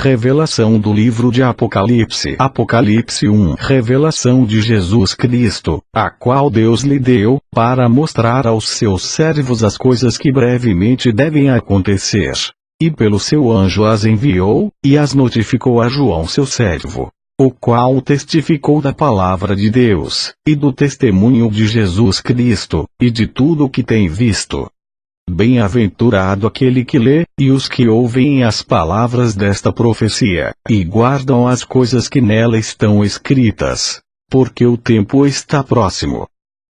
Revelação do livro de Apocalipse. Apocalipse 1. Revelação de Jesus Cristo, a qual Deus lhe deu, para mostrar aos seus servos as coisas que brevemente devem acontecer. E pelo seu anjo as enviou, e as notificou a João seu servo, o qual testificou da palavra de Deus, e do testemunho de Jesus Cristo, e de tudo o que tem visto. Bem-aventurado aquele que lê, e os que ouvem as palavras desta profecia, e guardam as coisas que nela estão escritas, porque o tempo está próximo.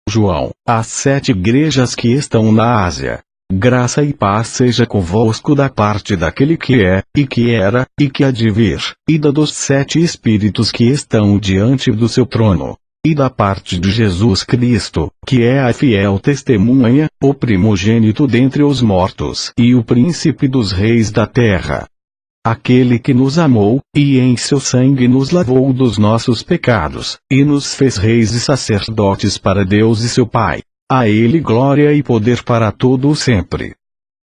João, às 7 igrejas que estão na Ásia. Graça e paz seja convosco da parte daquele que é, e que era, e que há de vir, e da dos 7 Espíritos que estão diante do seu trono, e da parte de Jesus Cristo, que é a fiel testemunha, o primogênito dentre os mortos e o príncipe dos reis da terra. Aquele que nos amou, e em seu sangue nos lavou dos nossos pecados, e nos fez reis e sacerdotes para Deus e seu Pai. A ele glória e poder para todo o sempre.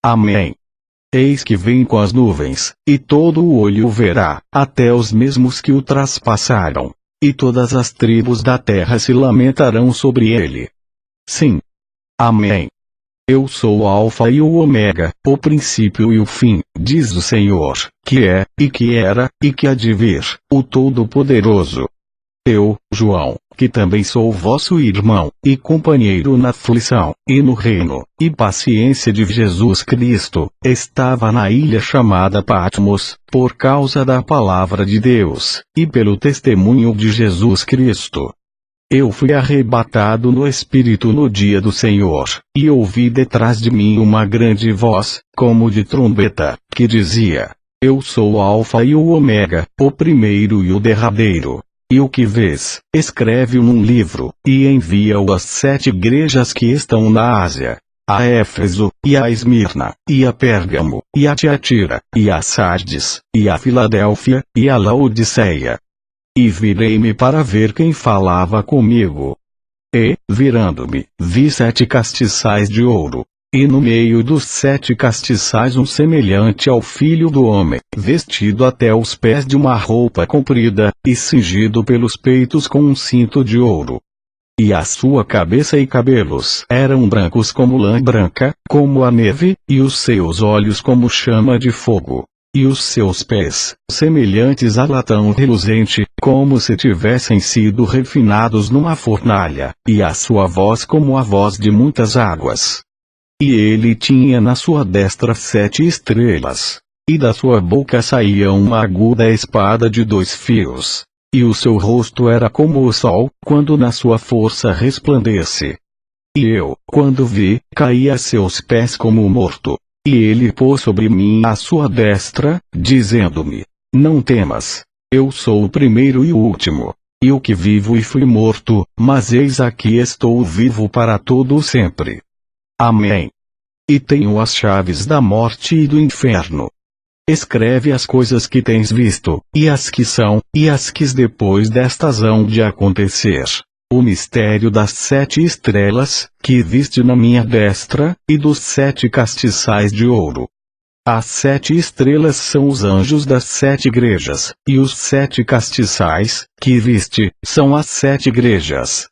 Amém. Eis que vem com as nuvens, e todo o olho o verá, até os mesmos que o traspassaram. E todas as tribos da terra se lamentarão sobre ele. Sim. Amém. Eu sou o Alfa e o Ômega, o princípio e o fim, diz o Senhor, que é, e que era, e que há de vir, o Todo-Poderoso. Eu, João, que também sou vosso irmão, e companheiro na aflição, e no reino, e paciência de Jesus Cristo, estava na ilha chamada Patmos, por causa da palavra de Deus, e pelo testemunho de Jesus Cristo. Eu fui arrebatado no Espírito no dia do Senhor, e ouvi detrás de mim uma grande voz, como de trombeta, que dizia: Eu sou o Alfa e o Ômega, o primeiro e o derradeiro. E o que vês, escreve-o num livro, e envia-o às 7 igrejas que estão na Ásia, a Éfeso, e a Esmirna, e a Pérgamo, e a Tiatira, e a Sardes, e a Filadélfia, e a Laodiceia. E virei-me para ver quem falava comigo. E, virando-me, vi 7 castiçais de ouro. E no meio dos 7 castiçais um semelhante ao Filho do Homem, vestido até os pés de uma roupa comprida, e cingido pelos peitos com um cinto de ouro. E a sua cabeça e cabelos eram brancos como lã branca, como a neve, e os seus olhos como chama de fogo. E os seus pés, semelhantes a latão reluzente, como se tivessem sido refinados numa fornalha, e a sua voz como a voz de muitas águas. E ele tinha na sua destra 7 estrelas. E da sua boca saía uma aguda espada de 2 fios. E o seu rosto era como o sol, quando na sua força resplandece. E eu, quando vi, caí a seus pés como morto. E ele pôs sobre mim a sua destra, dizendo-me: Não temas. Eu sou o primeiro e o último. E o que vivo e fui morto, mas eis aqui estou vivo para todo o sempre. Amém. E tenho as chaves da morte e do inferno. Escreve as coisas que tens visto, e as que são, e as que depois destas hão de acontecer. O mistério das 7 estrelas, que viste na minha destra, e dos 7 castiçais de ouro. As 7 estrelas são os anjos das 7 igrejas, e os 7 castiçais, que viste, são as 7 igrejas.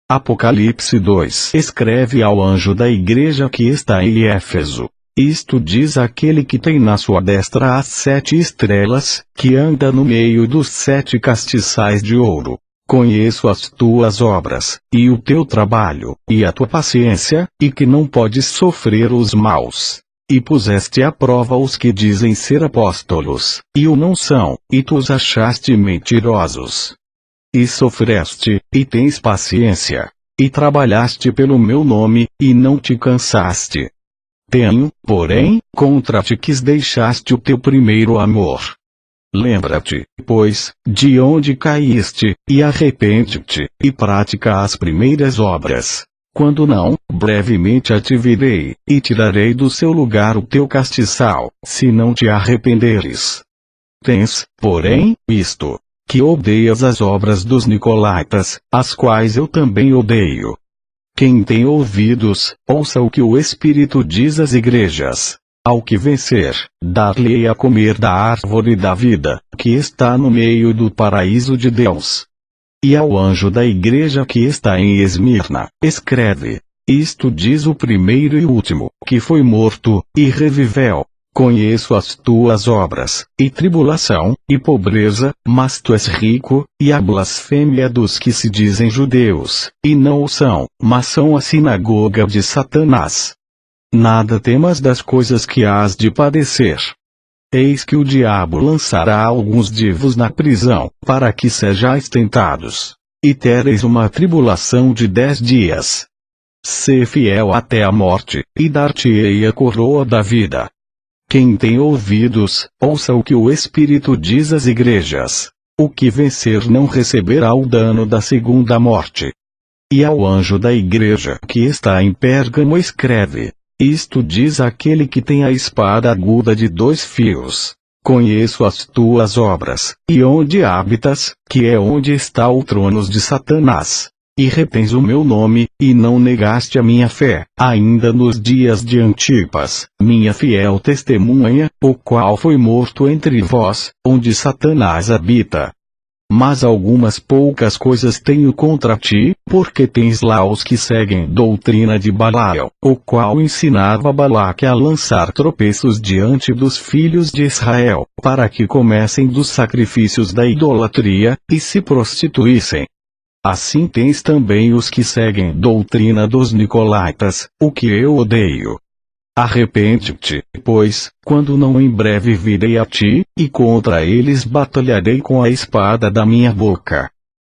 Apocalipse 2. Escreve ao anjo da igreja que está em Éfeso. Isto diz aquele que tem na sua destra as 7 estrelas, que anda no meio dos 7 castiçais de ouro. Conheço as tuas obras, e o teu trabalho, e a tua paciência, e que não podes sofrer os maus. E puseste à prova os que dizem ser apóstolos, e o não são, e tu os achaste mentirosos. E sofreste, e tens paciência. E trabalhaste pelo meu nome, e não te cansaste. Tenho, porém, contra ti que deixaste o teu primeiro amor. Lembra-te, pois, de onde caíste, e arrepende-te, e pratica as primeiras obras. Quando não, brevemente a te virei, e tirarei do seu lugar o teu castiçal, se não te arrependeres. Tens, porém, isto: que odeias as obras dos nicolaítas, as quais eu também odeio. Quem tem ouvidos, ouça o que o Espírito diz às igrejas. Ao que vencer, dar-lhe-ei a comer da árvore da vida, que está no meio do paraíso de Deus. E ao anjo da igreja que está em Esmirna, escreve: isto diz o primeiro e último, que foi morto, e reviveu. Conheço as tuas obras, e tribulação, e pobreza, mas tu és rico, e a blasfêmia dos que se dizem judeus, e não o são, mas são a sinagoga de Satanás. Nada temas das coisas que hás de padecer. Eis que o diabo lançará alguns de vos na prisão, para que sejais tentados. E tereis uma tribulação de 10 dias. Sê fiel até a morte, e dar-te-ei a coroa da vida. Quem tem ouvidos, ouça o que o Espírito diz às igrejas. O que vencer não receberá o dano da segunda morte. E ao anjo da igreja que está em Pérgamo escreve: isto diz aquele que tem a espada aguda de 2 fios. Conheço as tuas obras, e onde habitas, que é onde está o trono de Satanás. E retens o meu nome, e não negaste a minha fé, ainda nos dias de Antipas, minha fiel testemunha, o qual foi morto entre vós, onde Satanás habita. Mas algumas poucas coisas tenho contra ti, porque tens lá os que seguem doutrina de Balael, o qual ensinava Balaque a lançar tropeços diante dos filhos de Israel, para que comessem dos sacrifícios da idolatria, e se prostituíssem. Assim tens também os que seguem doutrina dos Nicolaítas, o que eu odeio. Arrepende-te, pois, quando não em breve virei a ti, e contra eles batalharei com a espada da minha boca.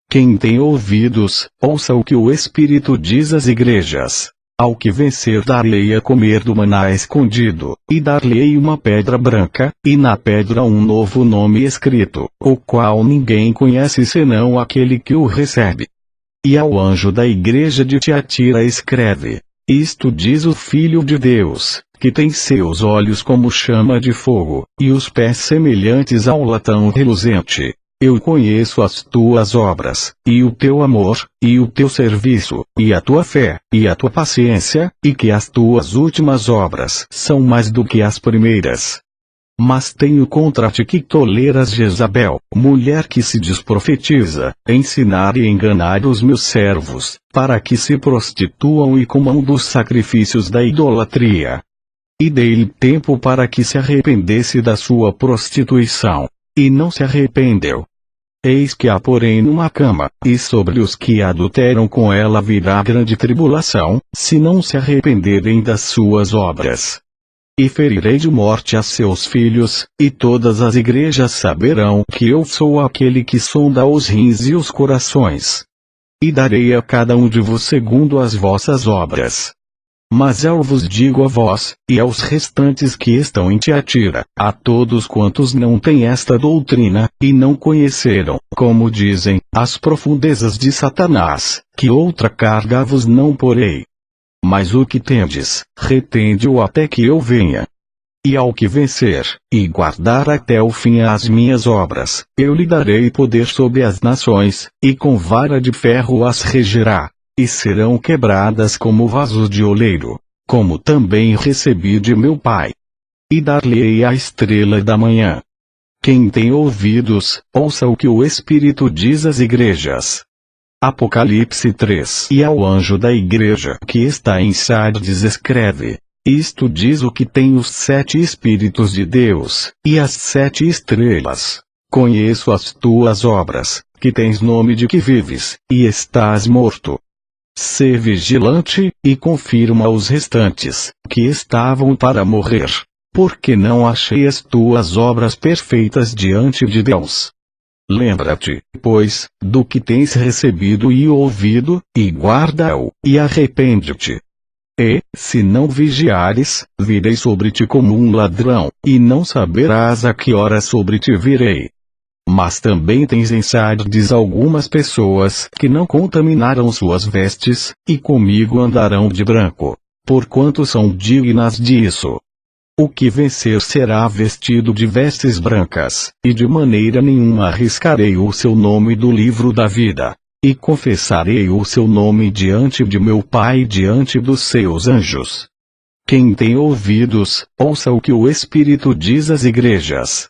Quem tem ouvidos, ouça o que o Espírito diz às igrejas. Ao que vencer dar-lhe-ei a comer do maná escondido, e dar-lhe-ei uma pedra branca, e na pedra um novo nome escrito, o qual ninguém conhece senão aquele que o recebe. E ao anjo da igreja de Tiatira escreve: isto diz o Filho de Deus, que tem seus olhos como chama de fogo, e os pés semelhantes ao latão reluzente. Eu conheço as tuas obras, e o teu amor, e o teu serviço, e a tua fé, e a tua paciência, e que as tuas últimas obras são mais do que as primeiras. Mas tenho contra ti que toleras Jezabel, mulher que se diz profetiza, ensinar e enganar os meus servos, para que se prostituam e comam dos sacrifícios da idolatria. E dei-lhe tempo para que se arrependesse da sua prostituição. E não se arrependeu. Eis que a porém numa cama, e sobre os que adulteram com ela virá grande tribulação, se não se arrependerem das suas obras. E ferirei de morte a seus filhos, e todas as igrejas saberão que eu sou aquele que sonda os rins e os corações. E darei a cada um de vos segundo as vossas obras. Mas eu vos digo a vós, e aos restantes que estão em Tiatira, a todos quantos não têm esta doutrina, e não conheceram, como dizem, as profundezas de Satanás, que outra carga vos não porei. Mas o que tendes, retende-o até que eu venha. E ao que vencer, e guardar até o fim as minhas obras, eu lhe darei poder sobre as nações, e com vara de ferro as regerá. E serão quebradas como vasos de oleiro, como também recebi de meu Pai. E dar-lhe-ei a estrela da manhã. Quem tem ouvidos, ouça o que o Espírito diz às igrejas. Apocalipse 3. E ao anjo da igreja que está em Sardes escreve: isto diz o que tem os 7 Espíritos de Deus, e as 7 estrelas. Conheço as tuas obras, que tens nome de que vives, e estás morto. Sê vigilante, e confirma os restantes, que estavam para morrer, porque não achei as tuas obras perfeitas diante de Deus. Lembra-te, pois, do que tens recebido e ouvido, e guarda-o, e arrepende-te. E, se não vigiares, virei sobre ti como um ladrão, e não saberás a que hora sobre ti virei. Mas também tens em Sardes algumas pessoas que não contaminaram suas vestes, e comigo andarão de branco, porquanto são dignas disso. O que vencer será vestido de vestes brancas, e de maneira nenhuma arriscarei o seu nome do livro da vida, e confessarei o seu nome diante de meu Pai e diante dos seus anjos. Quem tem ouvidos, ouça o que o Espírito diz às igrejas.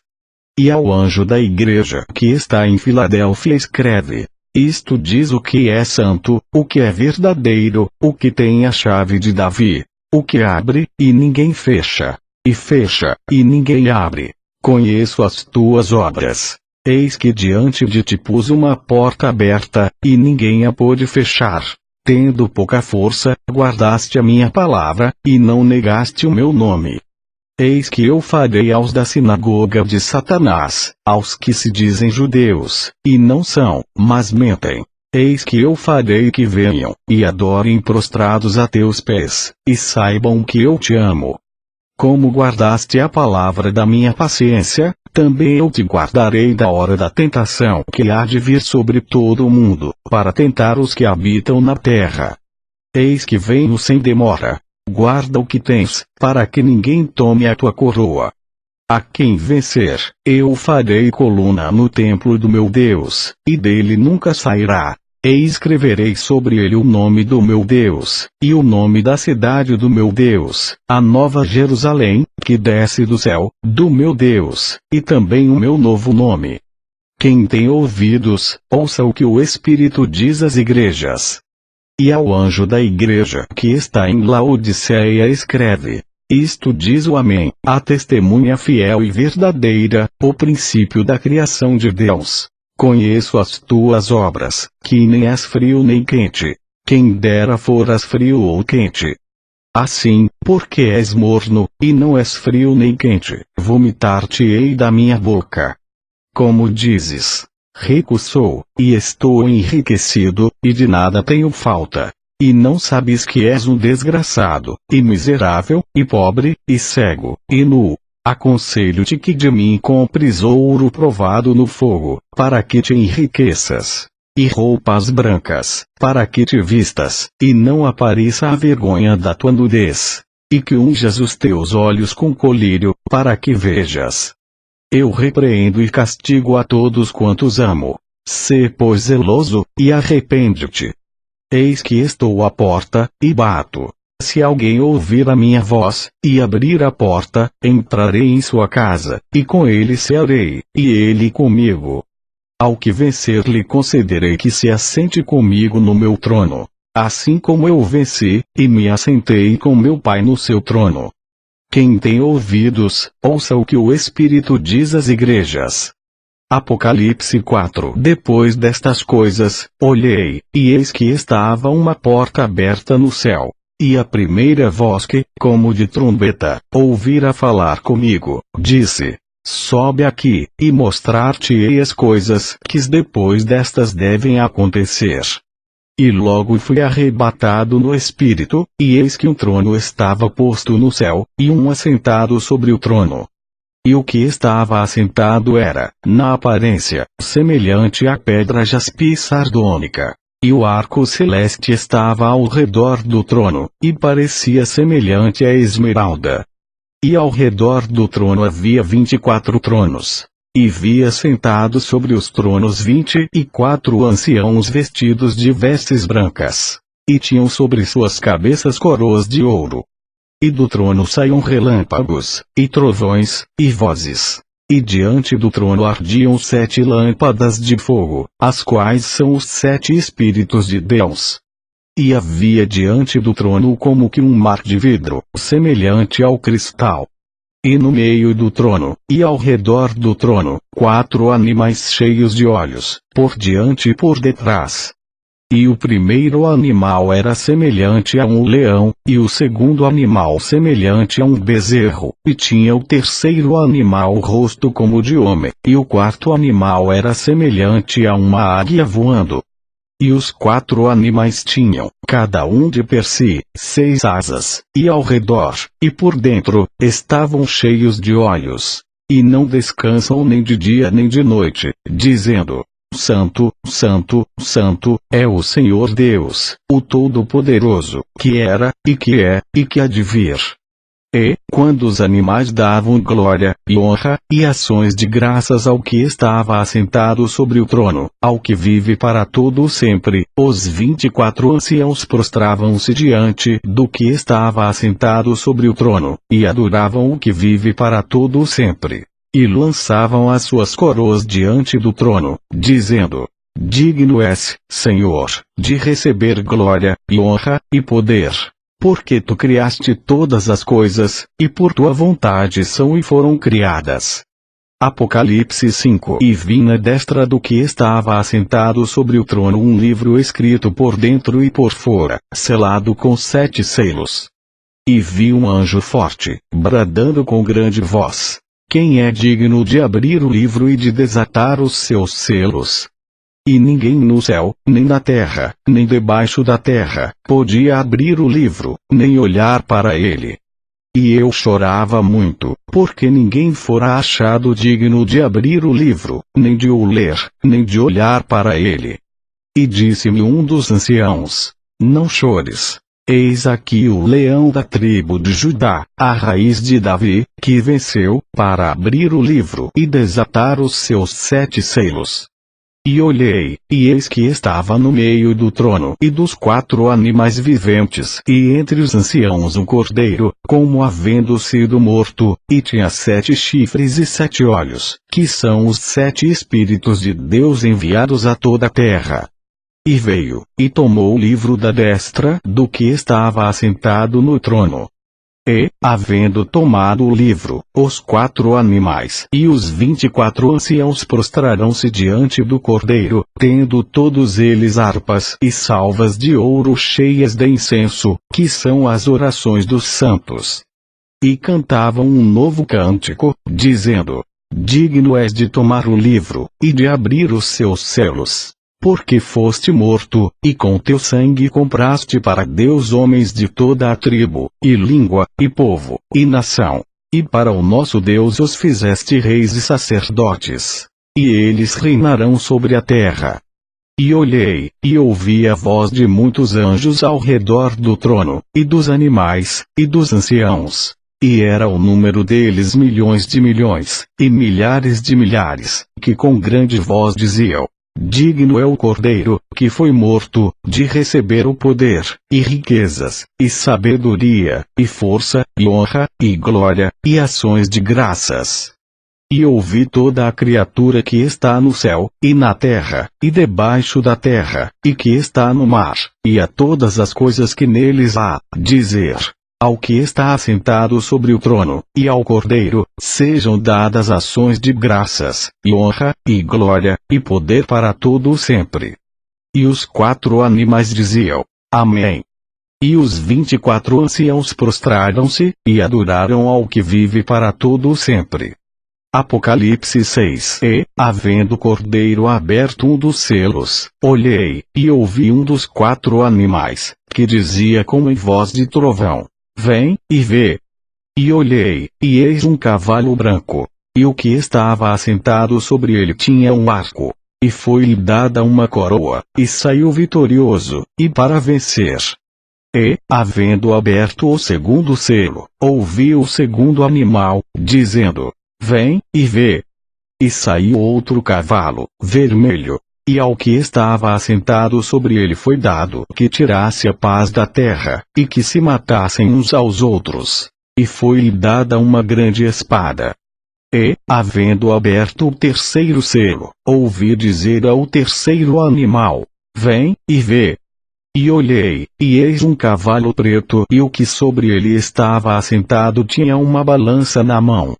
E ao anjo da igreja que está em Filadélfia escreve: isto diz o que é santo, o que é verdadeiro, o que tem a chave de Davi, o que abre, e ninguém fecha, e fecha, e ninguém abre. Conheço as tuas obras. Eis que diante de ti pus uma porta aberta, e ninguém a pôde fechar. Tendo pouca força, guardaste a minha palavra, e não negaste o meu nome. Eis que eu farei aos da sinagoga de Satanás, aos que se dizem judeus, e não são, mas mentem. Eis que eu farei que venham, e adorem prostrados a teus pés, e saibam que eu te amo. Como guardaste a palavra da minha paciência, também eu te guardarei da hora da tentação que há de vir sobre todo o mundo, para tentar os que habitam na terra. Eis que venho sem demora. Guarda o que tens, para que ninguém tome a tua coroa. A quem vencer, eu farei coluna no templo do meu Deus, e dele nunca sairá. E escreverei sobre ele o nome do meu Deus, e o nome da cidade do meu Deus, a nova Jerusalém, que desce do céu, do meu Deus, e também o meu novo nome. Quem tem ouvidos, ouça o que o Espírito diz às igrejas. E ao anjo da igreja que está em Laodiceia escreve: isto diz o Amém, a testemunha fiel e verdadeira, o princípio da criação de Deus. Conheço as tuas obras, que nem és frio nem quente. Quem dera foras frio ou quente. Assim, porque és morno, e não és frio nem quente, vomitar-te-ei da minha boca. Como dizes: rico sou, e estou enriquecido, e de nada tenho falta. E não sabes que és um desgraçado, e miserável, e pobre, e cego, e nu. Aconselho-te que de mim compres ouro provado no fogo, para que te enriqueças. E roupas brancas, para que te vistas, e não apareça a vergonha da tua nudez. E que unjas os teus olhos com colírio, para que vejas. Eu repreendo e castigo a todos quantos amo. Sê, pois, zeloso, e arrepende-te. Eis que estou à porta, e bato. Se alguém ouvir a minha voz, e abrir a porta, entrarei em sua casa, e com ele cearei, e ele comigo. Ao que vencer lhe concederei que se assente comigo no meu trono, assim como eu venci, e me assentei com meu Pai no seu trono. Quem tem ouvidos, ouça o que o Espírito diz às igrejas. Apocalipse 4. Depois destas coisas, olhei, e eis que estava uma porta aberta no céu. E a primeira voz que, como de trombeta, ouvira falar comigo, disse: sobe aqui, e mostrar-te-ei as coisas que depois destas devem acontecer. E logo fui arrebatado no Espírito, e eis que um trono estava posto no céu, e um assentado sobre o trono. E o que estava assentado era, na aparência, semelhante à pedra jaspe sardônica. E o arco celeste estava ao redor do trono, e parecia semelhante à esmeralda. E ao redor do trono havia 24 tronos. E via sentados sobre os tronos 24 anciãos vestidos de vestes brancas. E tinham sobre suas cabeças coroas de ouro. E do trono saíam relâmpagos, e trovões, e vozes. E diante do trono ardiam 7 lâmpadas de fogo, as quais são os 7 Espíritos de Deus. E havia diante do trono como que um mar de vidro, semelhante ao cristal. E no meio do trono, e ao redor do trono, 4 animais cheios de olhos, por diante e por detrás. E o primeiro animal era semelhante a um leão, e o segundo animal semelhante a um bezerro, e tinha o terceiro animal o rosto como de homem, e o quarto animal era semelhante a uma águia voando. E os 4 animais tinham, cada um de per si, 6 asas, e ao redor, e por dentro, estavam cheios de olhos. E não descansam nem de dia nem de noite, dizendo: Santo, Santo, Santo, é o Senhor Deus, o Todo-Poderoso, que era, e que é, e que há de vir. E, quando os animais davam glória, e honra, e ações de graças ao que estava assentado sobre o trono, ao que vive para todo sempre, os 24 anciãos prostravam-se diante do que estava assentado sobre o trono, e adoravam o que vive para todo sempre. E lançavam as suas coroas diante do trono, dizendo: Digno és, Senhor, de receber glória, e honra, e poder. Porque tu criaste todas as coisas, e por tua vontade são e foram criadas. Apocalipse 5. E vi na destra do que estava assentado sobre o trono um livro escrito por dentro e por fora, selado com 7 selos. E vi um anjo forte, bradando com grande voz: Quem é digno de abrir o livro e de desatar os seus selos? E ninguém no céu, nem na terra, nem debaixo da terra, podia abrir o livro, nem olhar para ele. E eu chorava muito, porque ninguém fora achado digno de abrir o livro, nem de o ler, nem de olhar para ele. E disse-me um dos anciãos: Não chores. Eis aqui o leão da tribo de Judá, a raiz de Davi, que venceu, para abrir o livro e desatar os seus 7 selos. E olhei, e eis que estava no meio do trono e dos 4 animais viventes, e entre os anciãos um cordeiro, como havendo sido morto, e tinha 7 chifres e 7 olhos, que são os 7 Espíritos de Deus enviados a toda a terra. E veio, e tomou o livro da destra do que estava assentado no trono. E, havendo tomado o livro, os 4 animais e os 24 anciãos prostraram-se diante do cordeiro, tendo todos eles harpas e salvas de ouro cheias de incenso, que são as orações dos santos. E cantavam um novo cântico, dizendo: Digno és de tomar o livro, e de abrir os seus selos. Porque foste morto, e com teu sangue compraste para Deus homens de toda a tribo, e língua, e povo, e nação. E para o nosso Deus os fizeste reis e sacerdotes. E eles reinarão sobre a terra. E olhei, e ouvi a voz de muitos anjos ao redor do trono, e dos animais, e dos anciãos. E era o número deles milhões de milhões, e milhares de milhares, que com grande voz diziam: Digno é o Cordeiro, que foi morto, de receber o poder, e riquezas, e sabedoria, e força, e honra, e glória, e ações de graças. E ouvi toda a criatura que está no céu, e na terra, e debaixo da terra, e que está no mar, e a todas as coisas que neles há, dizer: Ao que está assentado sobre o trono, e ao Cordeiro, sejam dadas ações de graças, e honra, e glória, e poder para todo o sempre. E os 4 animais diziam: Amém. E os 24 anciãos prostraram-se, e adoraram ao que vive para todo o sempre. Apocalipse 6. E, havendo o Cordeiro aberto um dos selos, olhei, e ouvi um dos 4 animais, que dizia com em voz de trovão: Vem, e vê. E olhei, e eis um cavalo branco. E o que estava assentado sobre ele tinha um arco. E foi-lhe dada uma coroa, e saiu vitorioso, e para vencer. E, havendo aberto o segundo selo, ouvi o segundo animal, dizendo: Vem, e vê. E saiu outro cavalo, vermelho. E ao que estava assentado sobre ele foi dado que tirasse a paz da terra, e que se matassem uns aos outros. E foi-lhe dada uma grande espada. E, havendo aberto o terceiro selo, ouvi dizer ao terceiro animal: Vem, e vê. E olhei, e eis um cavalo preto, e o que sobre ele estava assentado tinha uma balança na mão.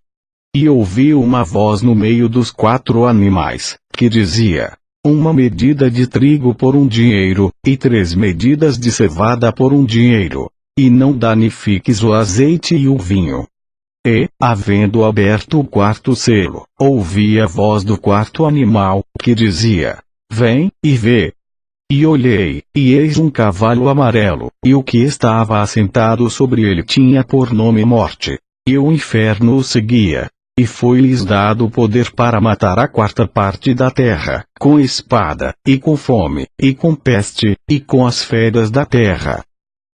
E ouvi uma voz no meio dos 4 animais, que dizia: Uma medida de trigo por um dinheiro, e 3 medidas de cevada por um dinheiro. E não danifiques o azeite e o vinho. E, havendo aberto o 4º selo, ouvi a voz do 4º animal, que dizia: Vem, e vê. E olhei, e eis um cavalo amarelo, e o que estava assentado sobre ele tinha por nome Morte. E o inferno o seguia. E foi-lhes dado poder para matar a 4ª parte da terra, com espada, e com fome, e com peste, e com as feras da terra.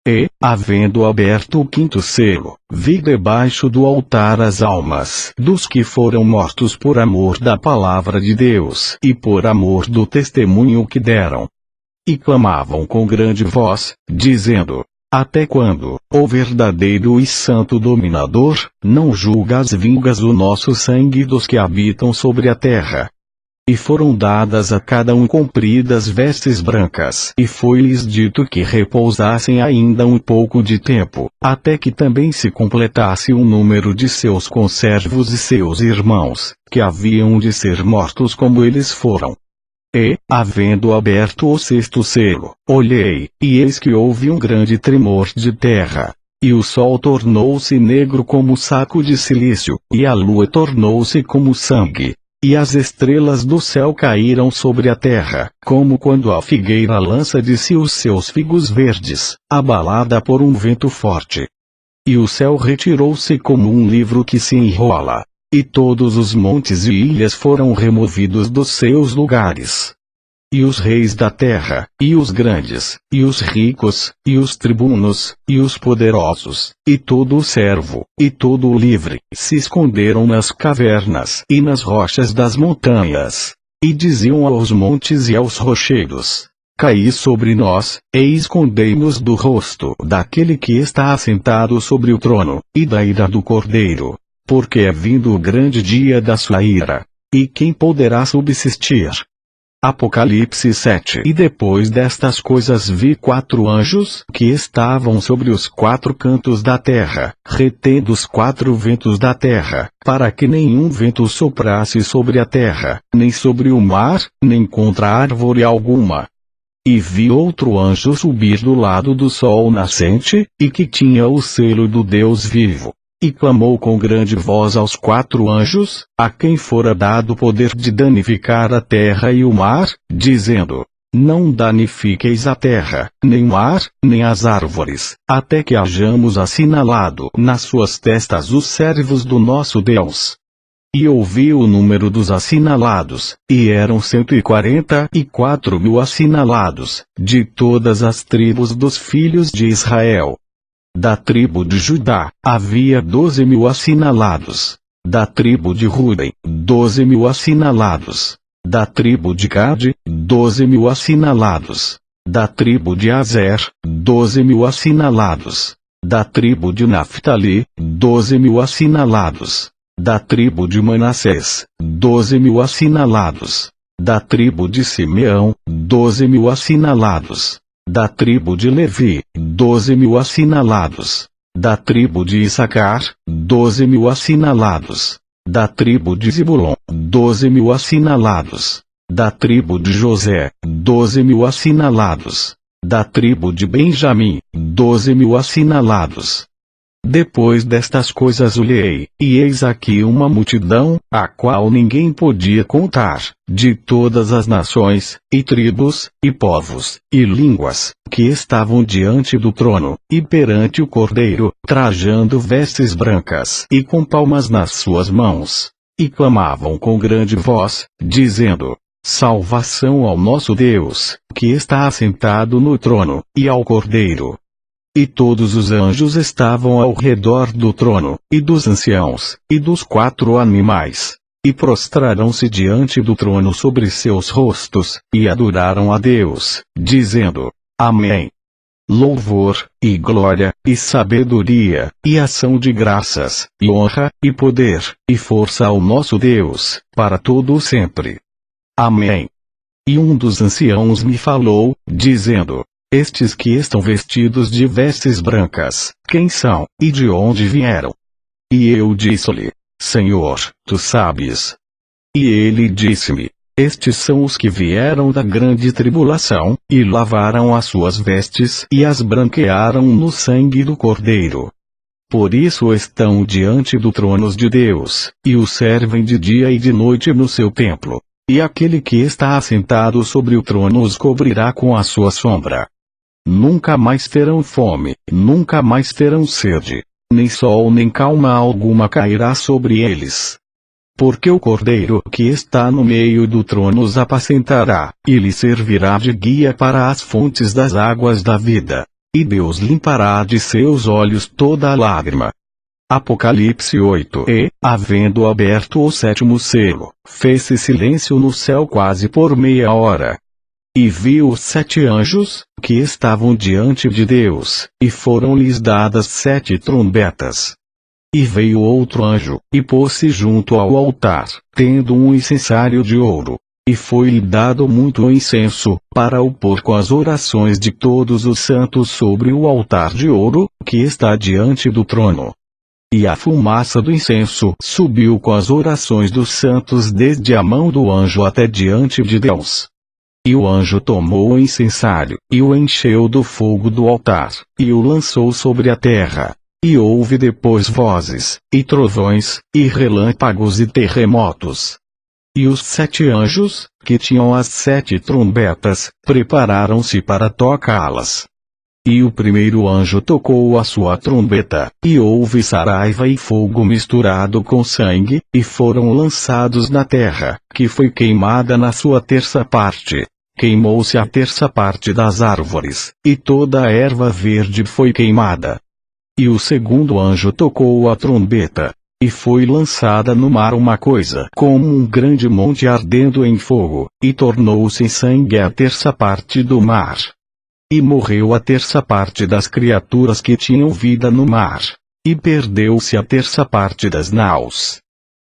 E, havendo aberto o quinto selo, vi debaixo do altar as almas dos que foram mortos por amor da palavra de Deus e por amor do testemunho que deram. E clamavam com grande voz, dizendo: Até quando, ó verdadeiro e santo dominador, não julgas vingas o nosso sangue dos que habitam sobre a terra? E foram dadas a cada um compridas vestes brancas, e foi-lhes dito que repousassem ainda um pouco de tempo, até que também se completasse o número de seus conservos e seus irmãos, que haviam de ser mortos como eles foram. E, havendo aberto o sexto selo, olhei, e eis que houve um grande tremor de terra. E o sol tornou-se negro como saco de cilício, e a lua tornou-se como sangue. E as estrelas do céu caíram sobre a terra, como quando a figueira lança de si os seus figos verdes, abalada por um vento forte. E o céu retirou-se como um livro que se enrola. E todos os montes e ilhas foram removidos dos seus lugares. E os reis da terra, e os grandes, e os ricos, e os tribunos, e os poderosos, e todo o servo, e todo o livre, se esconderam nas cavernas e nas rochas das montanhas. E diziam aos montes e aos rochedos: Caí sobre nós, e escondei-nos do rosto daquele que está assentado sobre o trono, e da ira do Cordeiro. Porque é vindo o grande dia da sua ira. E quem poderá subsistir? Apocalipse 7. E depois destas coisas vi 4 anjos que estavam sobre os 4 cantos da terra, retendo os 4 ventos da terra, para que nenhum vento soprasse sobre a terra, nem sobre o mar, nem contra árvore alguma. E vi outro anjo subir do lado do sol nascente, e que tinha o selo do Deus vivo. E clamou com grande voz aos 4 anjos, a quem fora dado o poder de danificar a terra e o mar, dizendo: Não danifiqueis a terra, nem o mar, nem as árvores, até que hajamos assinalado nas suas testas os servos do nosso Deus. E ouvi o número dos assinalados, e eram 144.000 assinalados, de todas as tribos dos filhos de Israel. Da tribo de Judá, havia 12.000 assinalados. Da tribo de Ruben, 12.000 assinalados. Da tribo de Gade, 12.000 assinalados. Da tribo de Azer, 12.000 assinalados. Da tribo de Naftali, 12.000 assinalados. Da tribo de Manassés, 12.000 assinalados. Da tribo de Simeão, 12.000 assinalados. Da tribo de Levi, 12.000 assinalados. Da tribo de Issacar, 12.000 assinalados. Da tribo de Zebulon, 12.000 assinalados. Da tribo de José, 12.000 assinalados. Da tribo de Benjamim, 12.000 assinalados. Depois destas coisas olhei, e eis aqui uma multidão, a qual ninguém podia contar, de todas as nações, e tribos, e povos, e línguas, que estavam diante do trono, e perante o Cordeiro, trajando vestes brancas, e com palmas nas suas mãos. E clamavam com grande voz, dizendo: Salvação ao nosso Deus, que está assentado no trono, e ao Cordeiro. E todos os anjos estavam ao redor do trono, e dos anciãos, e dos 4 animais. E prostraram-se diante do trono sobre seus rostos, e adoraram a Deus, dizendo: Amém. Louvor, e glória, e sabedoria, e ação de graças, e honra, e poder, e força ao nosso Deus, para todo o sempre. Amém. E um dos anciãos me falou, dizendo: Estes que estão vestidos de vestes brancas, quem são, e de onde vieram? E eu disse-lhe: Senhor, tu sabes. E ele disse-me: Estes são os que vieram da grande tribulação, e lavaram as suas vestes e as branquearam no sangue do Cordeiro. Por isso estão diante do trono de Deus, e o servem de dia e de noite no seu templo. E aquele que está assentado sobre o trono os cobrirá com a sua sombra. Nunca mais terão fome, nunca mais terão sede. Nem sol nem calma alguma cairá sobre eles. Porque o Cordeiro que está no meio do trono os apacentará, e lhes servirá de guia para as fontes das águas da vida. e Deus limpará de seus olhos toda a lágrima. Apocalipse 8. E, havendo aberto o sétimo selo, fez-se silêncio no céu quase por meia hora. E viu os 7 anjos, que estavam diante de Deus, e foram-lhes dadas 7 trombetas. E veio outro anjo, e pôs-se junto ao altar, tendo um incensário de ouro. E foi-lhe dado muito incenso, para o pôr com as orações de todos os santos sobre o altar de ouro, que está diante do trono. E a fumaça do incenso subiu com as orações dos santos desde a mão do anjo até diante de Deus. E o anjo tomou o incensário, e o encheu do fogo do altar, e o lançou sobre a terra. E houve depois vozes, e trovões, e relâmpagos e terremotos. E os 7 anjos, que tinham as 7 trombetas, prepararam-se para tocá-las. E o primeiro anjo tocou a sua trombeta, e houve saraiva e fogo misturado com sangue, e foram lançados na terra, que foi queimada na sua terça parte. Queimou-se a terça parte das árvores, e toda a erva verde foi queimada. E o segundo anjo tocou a trombeta, e foi lançada no mar uma coisa como um grande monte ardendo em fogo, e tornou-se em sangue a terça parte do mar. E morreu a terça parte das criaturas que tinham vida no mar, e perdeu-se a terça parte das naus.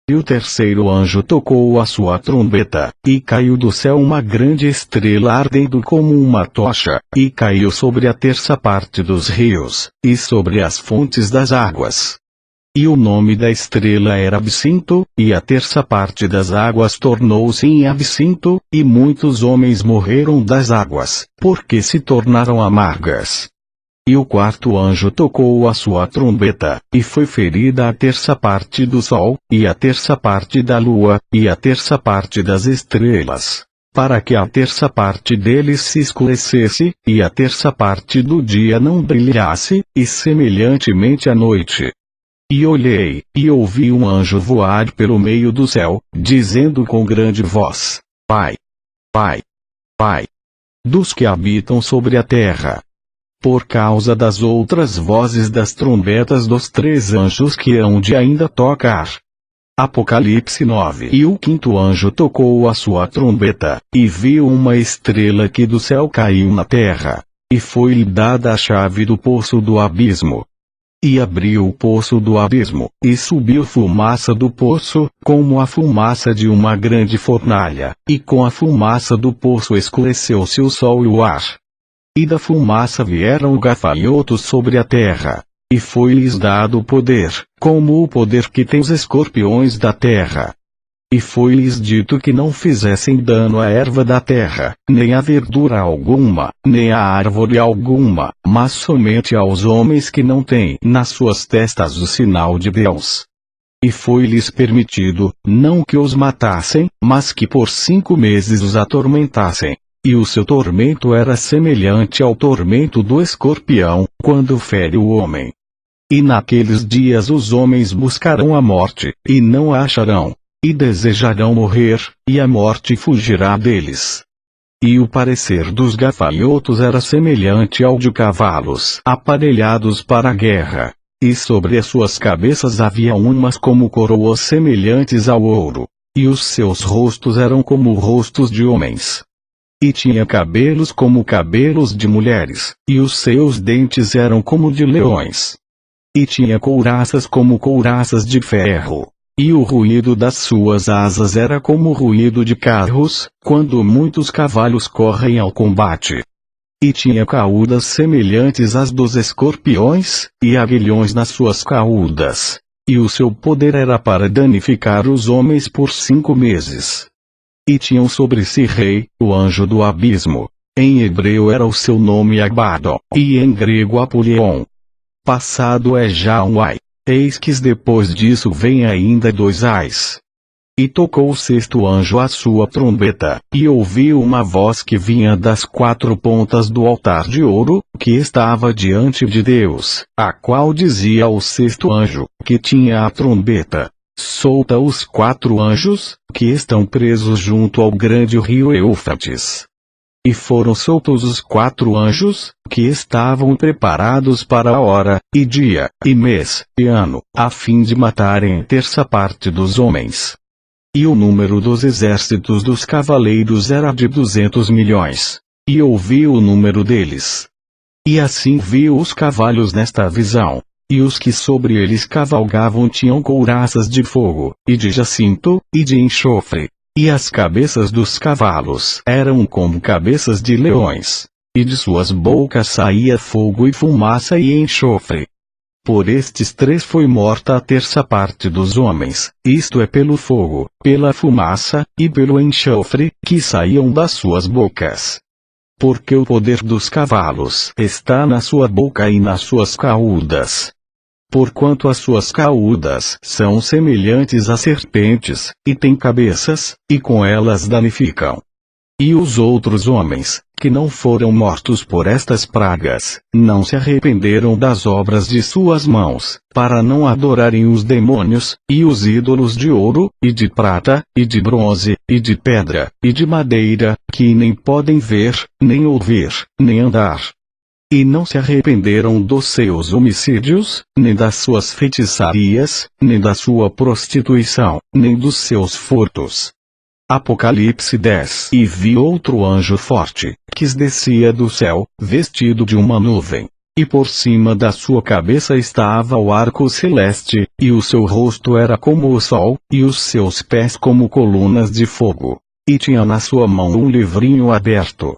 E o terceiro anjo tocou a sua trombeta, e caiu do céu uma grande estrela ardendo como uma tocha, e caiu sobre a terça parte dos rios, e sobre as fontes das águas. E o nome da estrela era Absinto, e a terça parte das águas tornou-se em absinto, e muitos homens morreram das águas, porque se tornaram amargas. E o quarto anjo tocou a sua trombeta, e foi ferida a terça parte do sol, e a terça parte da lua, e a terça parte das estrelas, para que a terça parte deles se escurecesse, e a terça parte do dia não brilhasse, e semelhantemente à noite. E olhei, e ouvi um anjo voar pelo meio do céu, dizendo com grande voz: Pai! Pai! Pai! Dos que habitam sobre a terra! Por causa das outras vozes das trombetas dos 3 anjos que hão de ainda tocar. Apocalipse 9. E o quinto anjo tocou a sua trombeta, e viu uma estrela que do céu caiu na terra, e foi-lhe dada a chave do poço do abismo. E abriu o poço do abismo, e subiu fumaça do poço, como a fumaça de uma grande fornalha, e com a fumaça do poço escureceu-se o sol e o ar. E da fumaça vieram gafanhotos sobre a terra, e foi-lhes dado poder, como o poder que tem os escorpiões da terra. E foi-lhes dito que não fizessem dano à erva da terra, nem à verdura alguma, nem à árvore alguma, mas somente aos homens que não têm nas suas testas o sinal de Deus. E foi-lhes permitido, não que os matassem, mas que por 5 meses os atormentassem. E o seu tormento era semelhante ao tormento do escorpião, quando fere o homem. E naqueles dias os homens buscarão a morte, e não a acharão. E desejarão morrer, e a morte fugirá deles. E o parecer dos gafanhotos era semelhante ao de cavalos aparelhados para a guerra. E sobre as suas cabeças havia umas como coroas semelhantes ao ouro. E os seus rostos eram como rostos de homens. E tinha cabelos como cabelos de mulheres, e os seus dentes eram como de leões. E tinha couraças como couraças de ferro. E o ruído das suas asas era como o ruído de carros, quando muitos cavalos correm ao combate. E tinha caudas semelhantes às dos escorpiões, e aguilhões nas suas caudas. E o seu poder era para danificar os homens por 5 meses. E tinham sobre si rei, o anjo do abismo. Em hebreu era o seu nome Abaddon, e em grego Apolion. Passado é já um ai. Eis que depois disso vem ainda 2 ais. E tocou o sexto anjo a sua trombeta, e ouviu uma voz que vinha das 4 pontas do altar de ouro, que estava diante de Deus, a qual dizia ao sexto anjo, que tinha a trombeta: solta os 4 anjos, que estão presos junto ao grande rio Eufrates. E foram soltos os 4 anjos, que estavam preparados para a hora, e dia, e mês, e ano, a fim de matarem a terça parte dos homens. E o número dos exércitos dos cavaleiros era de 200 milhões. E ouvi o número deles. E assim vi os cavalos nesta visão. E os que sobre eles cavalgavam tinham couraças de fogo, e de jacinto, e de enxofre. E as cabeças dos cavalos eram como cabeças de leões. E de suas bocas saía fogo e fumaça e enxofre. Por estes 3 foi morta a terça parte dos homens, isto é pelo fogo, pela fumaça, e pelo enxofre, que saíam das suas bocas. Porque o poder dos cavalos está na sua boca e nas suas caudas. Porquanto as suas caudas são semelhantes a serpentes, e têm cabeças, e com elas danificam. E os outros homens, que não foram mortos por estas pragas, não se arrependeram das obras de suas mãos, para não adorarem os demônios, e os ídolos de ouro, e de prata, e de bronze, e de pedra, e de madeira, que nem podem ver, nem ouvir, nem andar. E não se arrependeram dos seus homicídios, nem das suas feitiçarias, nem da sua prostituição, nem dos seus furtos. Apocalipse 10. E vi outro anjo forte, que descia do céu, vestido de uma nuvem. E por cima da sua cabeça estava o arco celeste, e o seu rosto era como o sol, e os seus pés como colunas de fogo. E tinha na sua mão um livrinho aberto.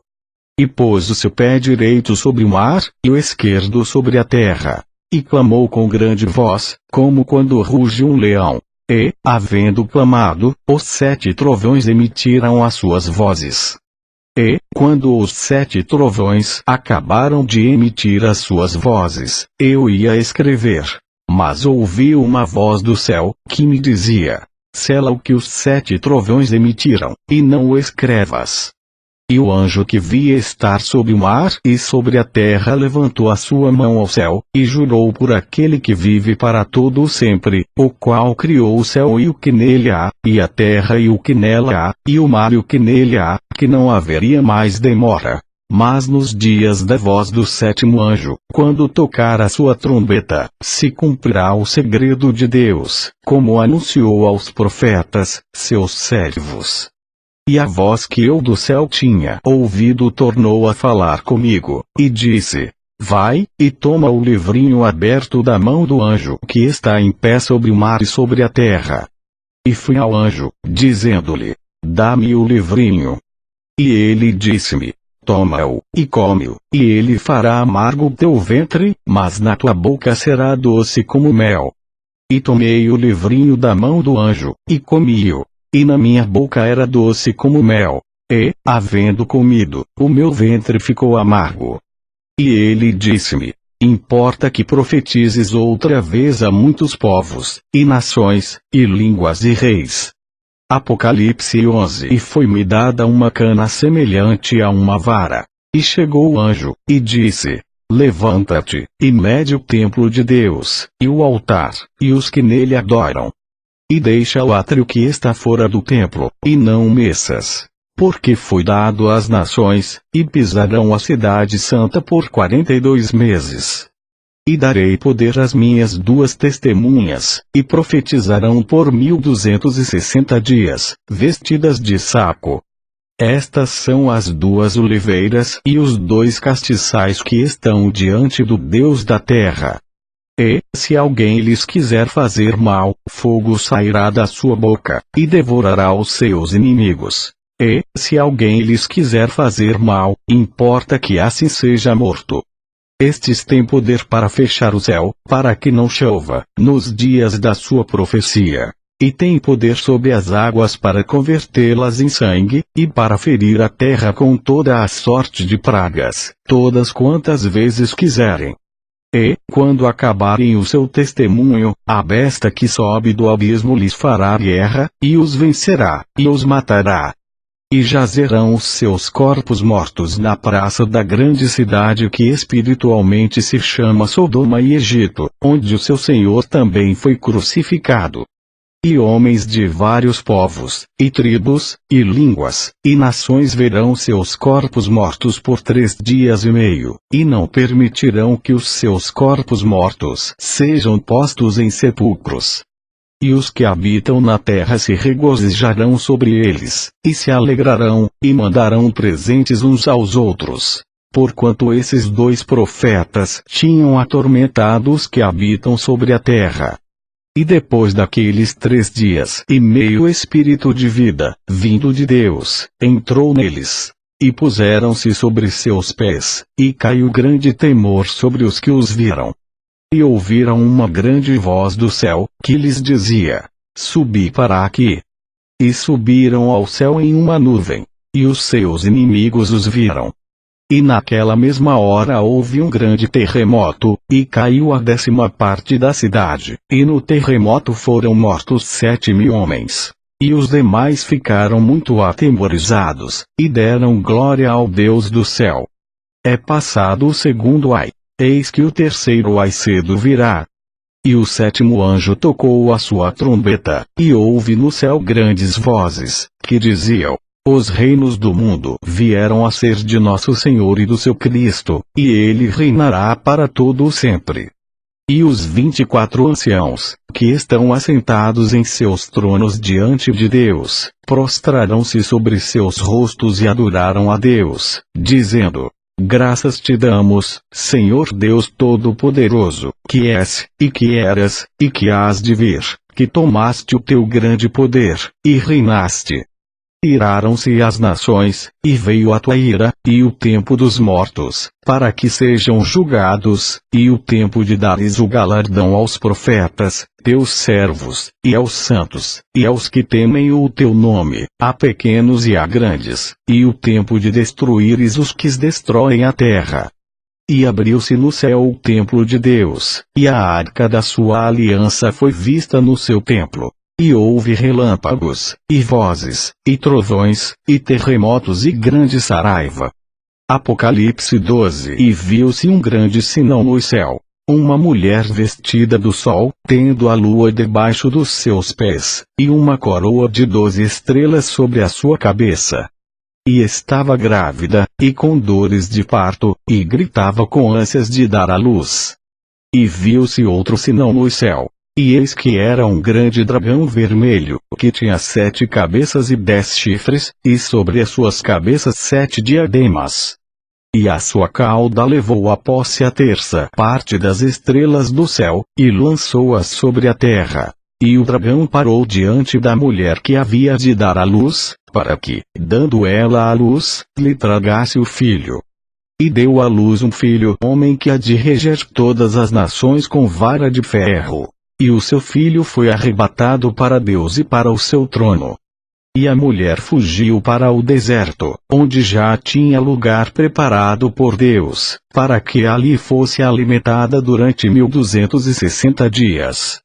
E pôs o seu pé direito sobre o mar, e o esquerdo sobre a terra. E clamou com grande voz, como quando ruge um leão. E, havendo clamado, os 7 trovões emitiram as suas vozes. E, quando os 7 trovões acabaram de emitir as suas vozes, eu ia escrever. Mas ouvi uma voz do céu, que me dizia: sela o que os 7 trovões emitiram, e não o escrevas. E o anjo que via estar sobre o mar e sobre a terra levantou a sua mão ao céu, e jurou por aquele que vive para todo o sempre, o qual criou o céu e o que nele há, e a terra e o que nela há, e o mar e o que nele há, que não haveria mais demora. Mas nos dias da voz do 7º anjo, quando tocar a sua trombeta, se cumprirá o segredo de Deus, como anunciou aos profetas, seus servos. E a voz que eu do céu tinha ouvido tornou a falar comigo, e disse: vai, e toma o livrinho aberto da mão do anjo que está em pé sobre o mar e sobre a terra. E fui ao anjo, dizendo-lhe: dá-me o livrinho. E ele disse-me: toma-o, e come-o, e ele fará amargo o teu ventre, mas na tua boca será doce como mel. E tomei o livrinho da mão do anjo, e comi-o. E na minha boca era doce como mel. E, havendo comido, o meu ventre ficou amargo. E ele disse-me: importa que profetizes outra vez a muitos povos, e nações, e línguas e reis. Apocalipse 11. E foi-me dada uma cana semelhante a uma vara. E chegou o anjo, e disse: levanta-te, e mede o templo de Deus, e o altar, e os que nele adoram. E deixa o átrio que está fora do templo, e não o meças. Porque foi dado às nações, e pisarão a cidade santa por 42 meses. E darei poder às minhas 2 testemunhas, e profetizarão por 1260 dias, vestidas de saco. Estas são as 2 oliveiras e os 2 castiçais que estão diante do Deus da terra. E, se alguém lhes quiser fazer mal, fogo sairá da sua boca, e devorará os seus inimigos. E, se alguém lhes quiser fazer mal, importa que assim seja morto. Estes têm poder para fechar o céu, para que não chova, nos dias da sua profecia. E têm poder sobre as águas para convertê-las em sangue, e para ferir a terra com toda a sorte de pragas, todas quantas vezes quiserem. E, quando acabarem o seu testemunho, a besta que sobe do abismo lhes fará guerra, e os vencerá, e os matará. E jazerão os seus corpos mortos na praça da grande cidade que espiritualmente se chama Sodoma e Egito, onde o seu Senhor também foi crucificado. E homens de vários povos, e tribos, e línguas, e nações verão seus corpos mortos por 3 dias e meio, e não permitirão que os seus corpos mortos sejam postos em sepulcros. E os que habitam na terra se regozijarão sobre eles, e se alegrarão, e mandarão presentes uns aos outros. Porquanto esses 2 profetas tinham atormentado os que habitam sobre a terra. E depois daqueles 3 dias e meio o Espírito de vida, vindo de Deus, entrou neles. E puseram-se sobre seus pés, e caiu grande temor sobre os que os viram. E ouviram uma grande voz do céu, que lhes dizia: Subi para aqui. E subiram ao céu em uma nuvem. E os seus inimigos os viram. E naquela mesma hora houve um grande terremoto, e caiu a 10ª parte da cidade, e no terremoto foram mortos 7.000 homens. E os demais ficaram muito atemorizados, e deram glória ao Deus do céu. É passado o 2º ai, eis que o 3º ai cedo virá. E o 7º anjo tocou a sua trombeta, e houve no céu grandes vozes, que diziam: Os reinos do mundo vieram a ser de nosso Senhor e do seu Cristo, e ele reinará para todo o sempre. E os 24 anciãos, que estão assentados em seus tronos diante de Deus, prostrarão-se sobre seus rostos e adoraram a Deus, dizendo: Graças te damos, Senhor Deus Todo-Poderoso, que és, e que eras, e que hás de vir, que tomaste o teu grande poder, e reinaste. Iraram-se as nações, e veio a tua ira, e o tempo dos mortos, para que sejam julgados, e o tempo de dares o galardão aos profetas, teus servos, e aos santos, e aos que temem o teu nome, a pequenos e a grandes, e o tempo de destruíres os que destroem a terra. E abriu-se no céu o templo de Deus, e a arca da sua aliança foi vista no seu templo. E houve relâmpagos, e vozes, e trovões, e terremotos e grande saraiva. Apocalipse 12. E viu-se um grande sinal no céu. Uma mulher vestida do sol, tendo a lua debaixo dos seus pés, e uma coroa de 12 estrelas sobre a sua cabeça. E estava grávida, e com dores de parto, e gritava com ânsias de dar à luz. E viu-se outro sinal no céu. E eis que era um grande dragão vermelho, que tinha 7 cabeças e 10 chifres, e sobre as suas cabeças 7 diademas. E a sua cauda levou a posse a 1/3 parte das estrelas do céu, e lançou-as sobre a terra. E o dragão parou diante da mulher que havia de dar à luz, para que, dando ela à luz, lhe tragasse o filho. E deu à luz um filho homem que há de reger todas as nações com vara de ferro. E o seu filho foi arrebatado para Deus e para o seu trono. E a mulher fugiu para o deserto, onde já tinha lugar preparado por Deus, para que ali fosse alimentada durante 1260 dias.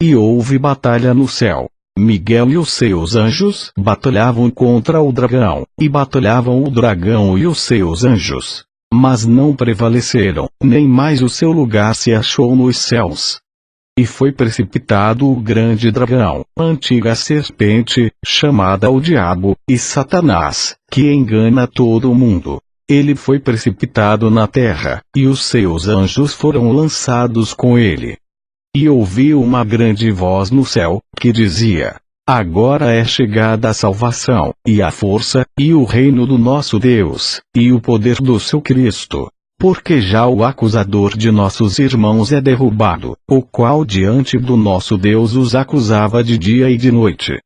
E houve batalha no céu. Miguel e os seus anjos batalhavam contra o dragão, e batalhavam o dragão e os seus anjos. Mas não prevaleceram, nem mais o seu lugar se achou nos céus. E foi precipitado o grande dragão, a antiga serpente, chamada o Diabo, e Satanás, que engana todo o mundo. Ele foi precipitado na terra, e os seus anjos foram lançados com ele. E ouvi uma grande voz no céu, que dizia: Agora é chegada a salvação, e a força, e o reino do nosso Deus, e o poder do seu Cristo. Porque já o acusador de nossos irmãos é derrubado, o qual diante do nosso Deus os acusava de dia e de noite.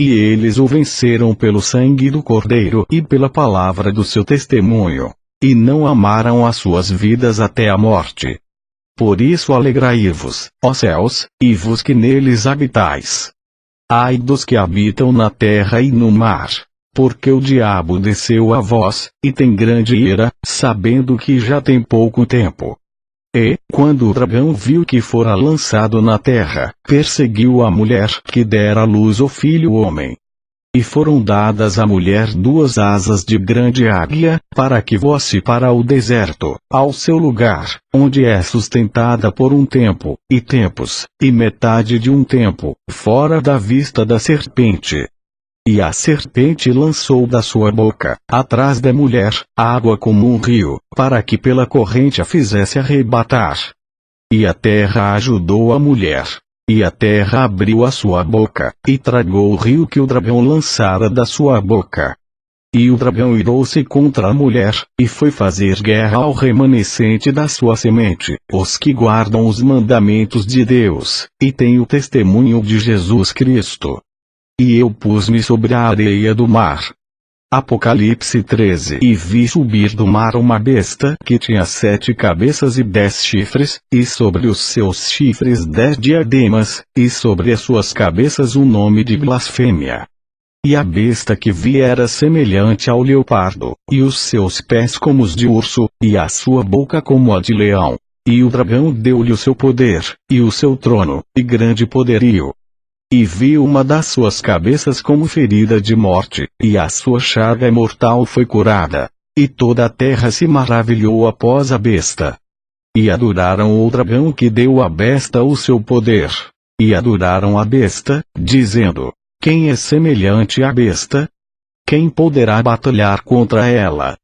E eles o venceram pelo sangue do Cordeiro e pela palavra do seu testemunho, e não amaram as suas vidas até a morte. Por isso alegrai-vos, ó céus, e vos que neles habitais. Ai dos que habitam na terra e no mar. Porque o diabo desceu a vós, e tem grande ira, sabendo que já tem pouco tempo. E, quando o dragão viu que fora lançado na terra, perseguiu a mulher que dera à luz o filho homem. E foram dadas à mulher 2 asas de grande águia, para que voasse para o deserto, ao seu lugar, onde é sustentada por um tempo, e tempos, e metade de um tempo, fora da vista da serpente. E a serpente lançou da sua boca, atrás da mulher, água como um rio, para que pela corrente a fizesse arrebatar. E a terra ajudou a mulher. E a terra abriu a sua boca, e tragou o rio que o dragão lançara da sua boca. E o dragão irou-se contra a mulher, e foi fazer guerra ao remanescente da sua semente, os que guardam os mandamentos de Deus, e têm o testemunho de Jesus Cristo. E eu pus-me sobre a areia do mar. Apocalipse 13. E vi subir do mar uma besta que tinha 7 cabeças e 10 chifres, e sobre os seus chifres 10 diademas, e sobre as suas cabeças um nome de blasfêmia. E a besta que vi era semelhante ao leopardo, e os seus pés como os de urso, e a sua boca como a de leão. E o dragão deu-lhe o seu poder, e o seu trono, e grande poderio. E vi uma das suas cabeças como ferida de morte, e a sua chaga mortal foi curada. E toda a terra se maravilhou após a besta. E adoraram o dragão que deu à besta o seu poder. E adoraram a besta, dizendo: quem é semelhante à besta? Quem poderá batalhar contra ela?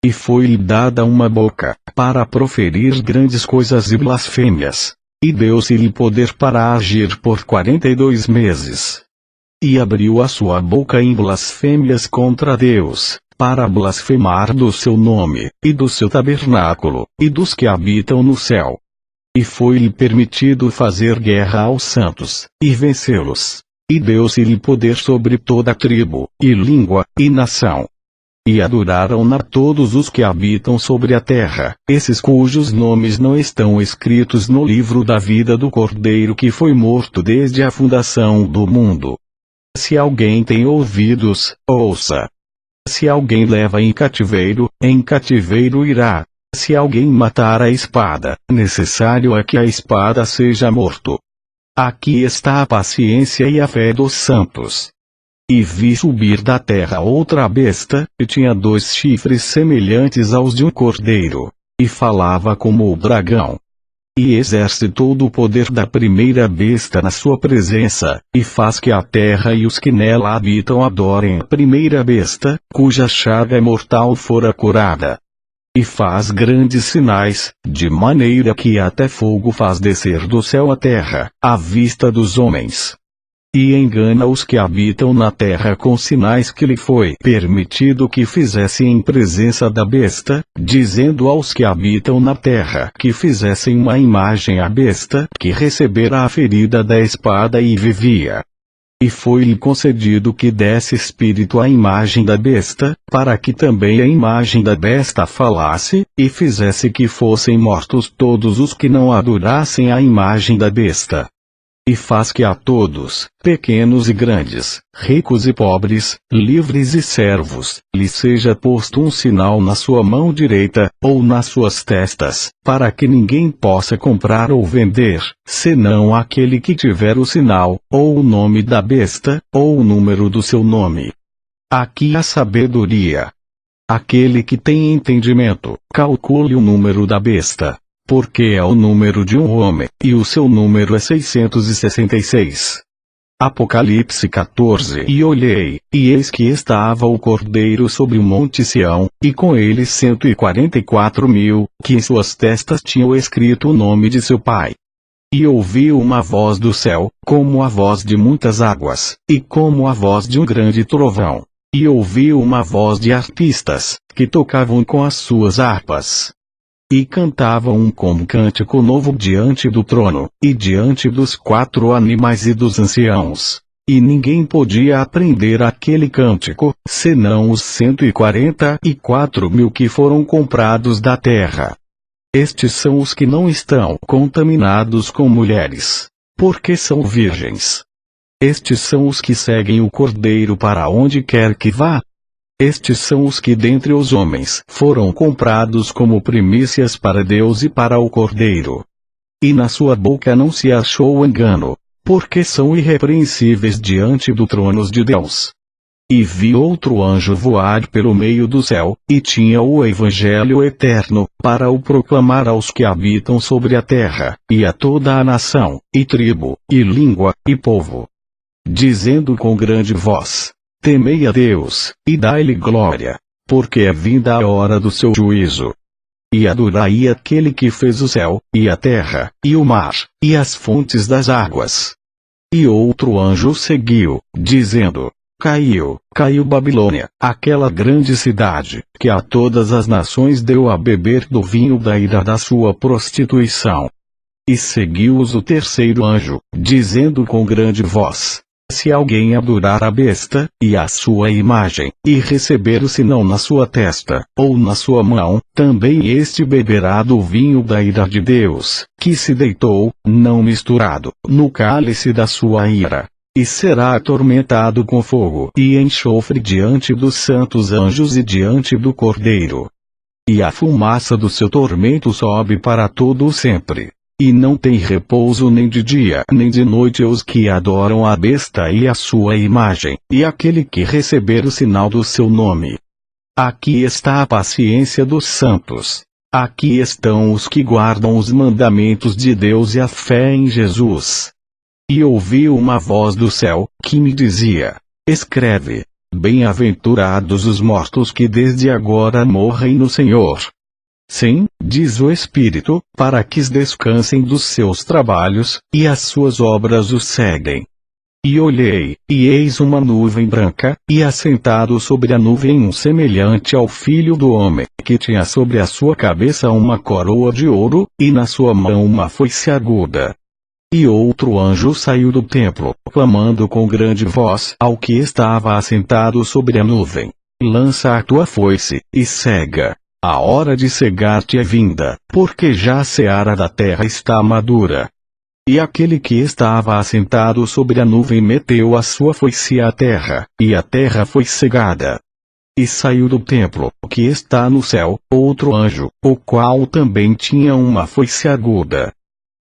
E foi-lhe dada uma boca, para proferir grandes coisas e blasfêmias. E deu-se-lhe poder para agir por 42 meses. E abriu a sua boca em blasfêmias contra Deus, para blasfemar do seu nome, e do seu tabernáculo, e dos que habitam no céu. E foi-lhe permitido fazer guerra aos santos, e vencê-los. E deu-se-lhe poder sobre toda tribo, e língua, e nação. E adoraram-na todos os que habitam sobre a terra, esses cujos nomes não estão escritos no livro da vida do Cordeiro que foi morto desde a fundação do mundo. Se alguém tem ouvidos, ouça. Se alguém leva em cativeiro irá. Se alguém matar a espada, necessário é que a espada seja morto. Aqui está a paciência e a fé dos santos. E vi subir da terra outra besta, que tinha 2 chifres semelhantes aos de um cordeiro, e falava como o dragão. E exerce todo o poder da primeira besta na sua presença, e faz que a terra e os que nela habitam adorem a primeira besta, cuja chaga mortal fora curada. E faz grandes sinais, de maneira que até fogo faz descer do céu à terra, à vista dos homens. E engana os que habitam na terra com sinais que lhe foi permitido que fizesse em presença da besta, dizendo aos que habitam na terra que fizessem uma imagem à besta, que recebera a ferida da espada e vivia. E foi-lhe concedido que desse espírito à imagem da besta, para que também a imagem da besta falasse, e fizesse que fossem mortos todos os que não adorassem a imagem da besta. E faz que a todos, pequenos e grandes, ricos e pobres, livres e servos, lhe seja posto um sinal na sua mão direita, ou nas suas testas, para que ninguém possa comprar ou vender, senão aquele que tiver o sinal, ou o nome da besta, ou o número do seu nome. Aqui a sabedoria. Aquele que tem entendimento, calcule o número da besta. Porque é o número de um homem, e o seu número é 666. Apocalipse 14. E olhei, e eis que estava o Cordeiro sobre o monte Sião, e com ele 144.000, que em suas testas tinham escrito o nome de seu Pai. E ouvi uma voz do céu, como a voz de muitas águas, e como a voz de um grande trovão. E ouvi uma voz de arpistas, que tocavam com as suas harpas. E cantavam como cântico novo diante do trono, e diante dos 4 animais e dos anciãos. E ninguém podia aprender aquele cântico, senão os 144.000 que foram comprados da terra. Estes são os que não estão contaminados com mulheres, porque são virgens. Estes são os que seguem o Cordeiro para onde quer que vá. Estes são os que dentre os homens foram comprados como primícias para Deus e para o Cordeiro. E na sua boca não se achou engano, porque são irrepreensíveis diante do trono de Deus. E vi outro anjo voar pelo meio do céu, e tinha o Evangelho eterno, para o proclamar aos que habitam sobre a terra, e a toda a nação, e tribo, e língua, e povo. Dizendo com grande voz: Temei a Deus, e dai-lhe glória, porque é vinda a hora do seu juízo. E adorai aquele que fez o céu, e a terra, e o mar, e as fontes das águas. E outro anjo seguiu, dizendo: Caiu Babilônia, aquela grande cidade, que a todas as nações deu a beber do vinho da ira da sua prostituição. E seguiu-os o terceiro anjo, dizendo com grande voz: Se alguém adorar a besta, e a sua imagem, e receber o sinal na sua testa, ou na sua mão, também este beberá do vinho da ira de Deus, que se deitou, não misturado, no cálice da sua ira. E será atormentado com fogo e enxofre diante dos santos anjos e diante do Cordeiro. E a fumaça do seu tormento sobe para todo o sempre. E não tem repouso nem de dia nem de noite os que adoram a besta e a sua imagem, e aquele que receber o sinal do seu nome. Aqui está a paciência dos santos. Aqui estão os que guardam os mandamentos de Deus e a fé em Jesus. E ouvi uma voz do céu, que me dizia: Escreve: Bem-aventurados os mortos que desde agora morrem no Senhor. Sim, diz o Espírito, para que descansem dos seus trabalhos, e as suas obras os seguem. E olhei, e eis uma nuvem branca, e assentado sobre a nuvem um semelhante ao Filho do Homem, que tinha sobre a sua cabeça uma coroa de ouro, e na sua mão uma foice aguda. E outro anjo saiu do templo, clamando com grande voz ao que estava assentado sobre a nuvem: Lança a tua foice, e cega. A hora de cegar-te é vinda, porque já a seara da terra está madura. E aquele que estava assentado sobre a nuvem meteu a sua foice à terra, e a terra foi cegada. E saiu do templo, que está no céu, outro anjo, o qual também tinha uma foice aguda.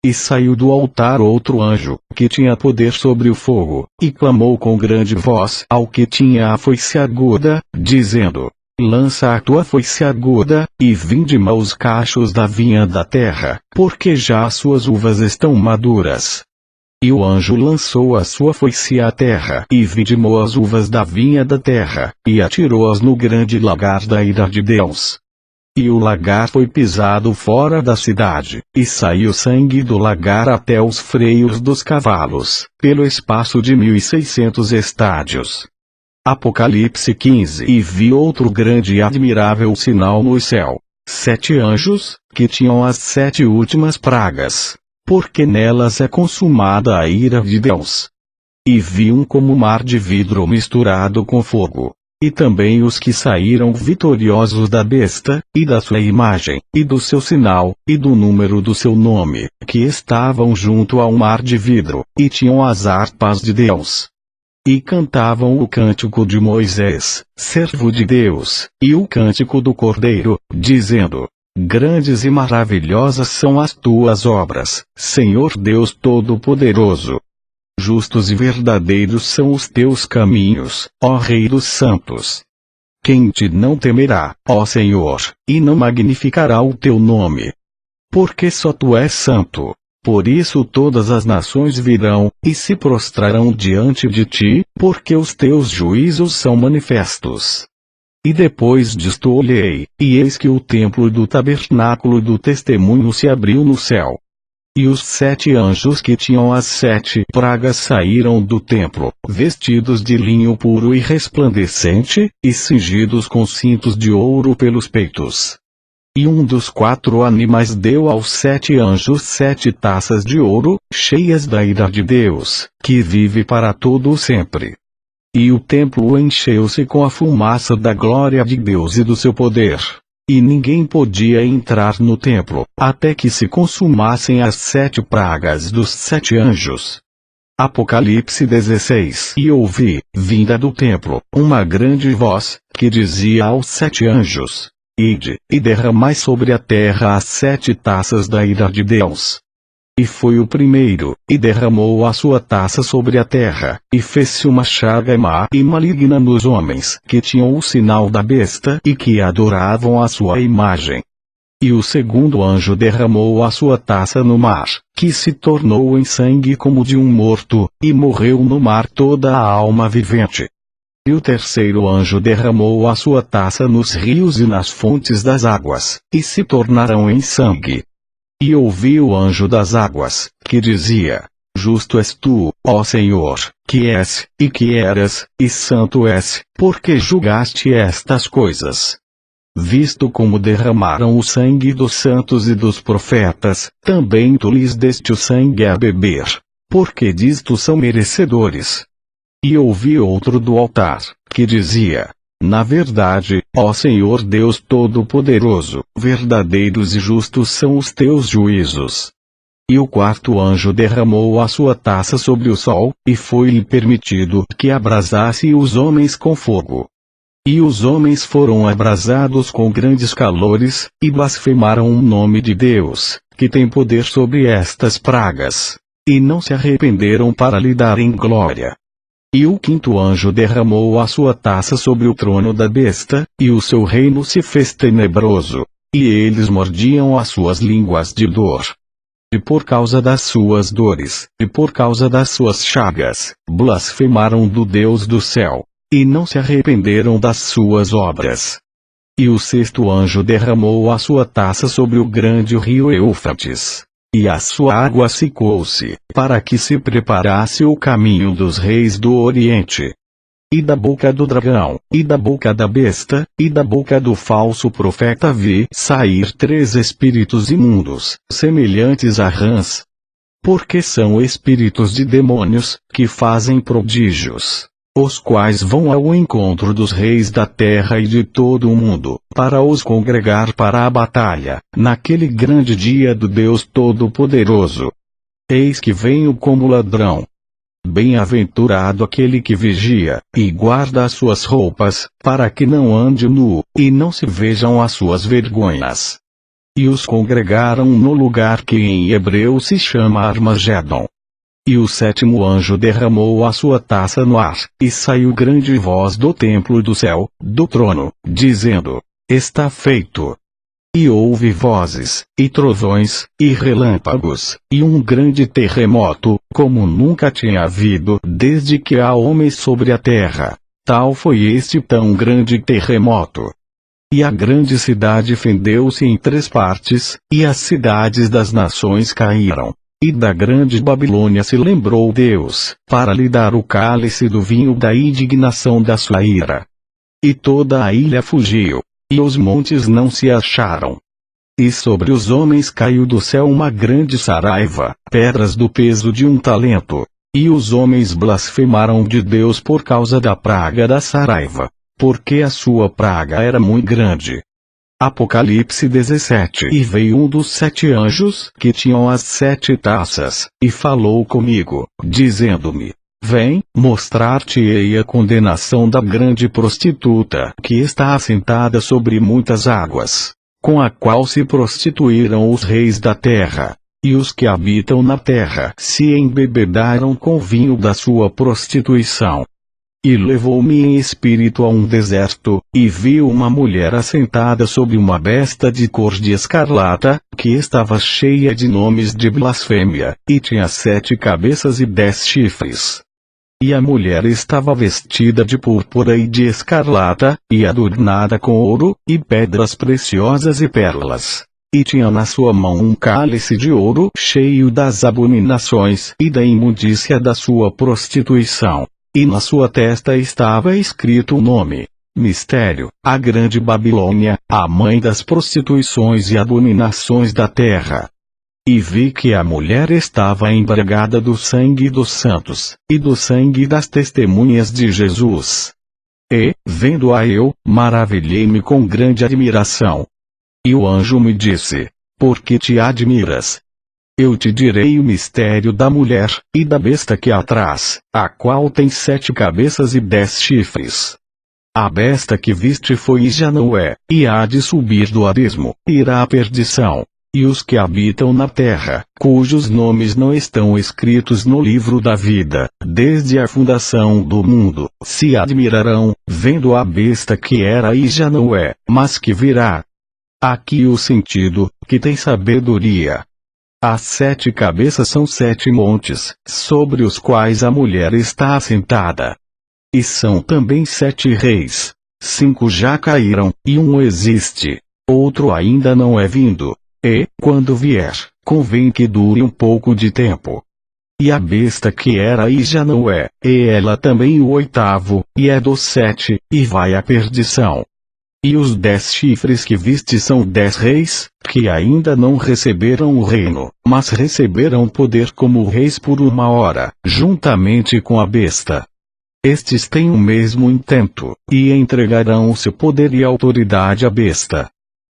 E saiu do altar outro anjo, que tinha poder sobre o fogo, e clamou com grande voz ao que tinha a foice aguda, dizendo: Lança a tua foice aguda, e vinde-ma os cachos da vinha da terra, porque já as suas uvas estão maduras. E o anjo lançou a sua foice à terra, e vindimou as uvas da vinha da terra, e atirou-as no grande lagar da ira de Deus. E o lagar foi pisado fora da cidade, e saiu sangue do lagar até os freios dos cavalos, pelo espaço de 1.600 estádios. Apocalipse 15. E vi outro grande e admirável sinal no céu: 7 anjos, que tinham as 7 últimas pragas, porque nelas é consumada a ira de Deus. E vi um como mar de vidro misturado com fogo. E também os que saíram vitoriosos da besta, e da sua imagem, e do seu sinal, e do número do seu nome, que estavam junto ao mar de vidro, e tinham as harpas de Deus. E cantavam o cântico de Moisés, servo de Deus, e o cântico do Cordeiro, dizendo: Grandes e maravilhosas são as tuas obras, Senhor Deus Todo-Poderoso. Justos e verdadeiros são os teus caminhos, ó Rei dos Santos. Quem te não temerá, ó Senhor, e não magnificará o teu nome? Porque só tu és santo. Por isso todas as nações virão, e se prostrarão diante de ti, porque os teus juízos são manifestos. E depois disto olhei, e eis que o templo do tabernáculo do testemunho se abriu no céu. E os 7 anjos que tinham as 7 pragas saíram do templo, vestidos de linho puro e resplandecente, e cingidos com cintos de ouro pelos peitos. E um dos 4 animais deu aos 7 anjos 7 taças de ouro, cheias da ira de Deus, que vive para todo o sempre. E o templo encheu-se com a fumaça da glória de Deus e do seu poder. E ninguém podia entrar no templo, até que se consumassem as 7 pragas dos 7 anjos. Apocalipse 16. E ouvi, vinda do templo, uma grande voz, que dizia aos 7 anjos: Ide, e derramai sobre a terra as 7 taças da ira de Deus. E foi o primeiro, e derramou a sua taça sobre a terra, e fez-se uma chaga má e maligna nos homens que tinham o sinal da besta e que adoravam a sua imagem. E o segundo anjo derramou a sua taça no mar, que se tornou em sangue como de um morto, e morreu no mar toda a alma vivente. E o terceiro anjo derramou a sua taça nos rios e nas fontes das águas, e se tornaram em sangue. E ouvi o anjo das águas, que dizia: Justo és tu, ó Senhor, que és, e que eras, e santo és, porque julgaste estas coisas. Visto como derramaram o sangue dos santos e dos profetas, também tu lhes deste o sangue a beber, porque disto são merecedores. E ouvi outro do altar, que dizia: Na verdade, ó Senhor Deus Todo-Poderoso, verdadeiros e justos são os teus juízos. E o quarto anjo derramou a sua taça sobre o sol, e foi-lhe permitido que abrasasse os homens com fogo. E os homens foram abrasados com grandes calores, e blasfemaram o nome de Deus, que tem poder sobre estas pragas. E não se arrependeram para lhe darem glória. E o quinto anjo derramou a sua taça sobre o trono da besta, e o seu reino se fez tenebroso. E eles mordiam as suas línguas de dor. E por causa das suas dores, e por causa das suas chagas, blasfemaram do Deus do céu. E não se arrependeram das suas obras. E o sexto anjo derramou a sua taça sobre o grande rio Eufrates. E a sua água secou-se, para que se preparasse o caminho dos reis do Oriente. E da boca do dragão, e da boca da besta, e da boca do falso profeta vi sair 3 espíritos imundos, semelhantes a rãs. Porque são espíritos de demônios, que fazem prodígios, os quais vão ao encontro dos reis da terra e de todo o mundo, para os congregar para a batalha, naquele grande dia do Deus Todo-Poderoso. Eis que venho como ladrão. Bem-aventurado aquele que vigia, e guarda as suas roupas, para que não ande nu, e não se vejam as suas vergonhas. E os congregaram no lugar que em hebreu se chama Armagedon. E o sétimo anjo derramou a sua taça no ar, e saiu grande voz do templo do céu, do trono, dizendo: Está feito. E houve vozes, e trovões, e relâmpagos, e um grande terremoto, como nunca tinha havido desde que há homens sobre a terra. Tal foi este tão grande terremoto. E a grande cidade fendeu-se em 3 partes, e as cidades das nações caíram. E da grande Babilônia se lembrou Deus, para lhe dar o cálice do vinho da indignação da sua ira. E toda a ilha fugiu, e os montes não se acharam. E sobre os homens caiu do céu uma grande saraiva, pedras do peso de 1 talento. E os homens blasfemaram de Deus por causa da praga da saraiva, porque a sua praga era muito grande. Apocalipse 17. E veio um dos 7 anjos que tinham as 7 taças, e falou comigo, dizendo-me: Vem, mostrar-te-ei a condenação da grande prostituta que está assentada sobre muitas águas, com a qual se prostituíram os reis da terra, e os que habitam na terra se embebedaram com vinho da sua prostituição. E levou-me em espírito a um deserto, e vi uma mulher assentada sobre uma besta de cor de escarlata, que estava cheia de nomes de blasfêmia, e tinha 7 cabeças e 10 chifres. E a mulher estava vestida de púrpura e de escarlata, e adornada com ouro, e pedras preciosas e pérolas. E tinha na sua mão um cálice de ouro cheio das abominações e da imundícia da sua prostituição. E na sua testa estava escrito o nome: Mistério, a Grande Babilônia, a mãe das prostituições e abominações da terra. E vi que a mulher estava embriagada do sangue dos santos, e do sangue das testemunhas de Jesus. E, vendo-a eu, maravilhei-me com grande admiração. E o anjo me disse: Por que te admiras? Eu te direi o mistério da mulher, e da besta que a traz, a qual tem 7 cabeças e 10 chifres. A besta que viste foi e já não é, e há de subir do abismo, irá à perdição. e os que habitam na terra, cujos nomes não estão escritos no livro da vida, desde a fundação do mundo, se admirarão, vendo a besta que era e já não é, mas que virá. Aqui o sentido, que tem sabedoria. As 7 cabeças são 7 montes, sobre os quais a mulher está assentada. E são também 7 reis. 5 já caíram, e um existe. Outro ainda não é vindo. E, quando vier, convém que dure um pouco de tempo. E a besta que era e já não é, e ela também o 8º, e é dos 7, e vai à perdição. E os 10 chifres que viste são 10 reis, que ainda não receberam o reino, mas receberam poder como reis por 1 hora, juntamente com a besta. Estes têm o mesmo intento, e entregarão o seu poder e autoridade à besta.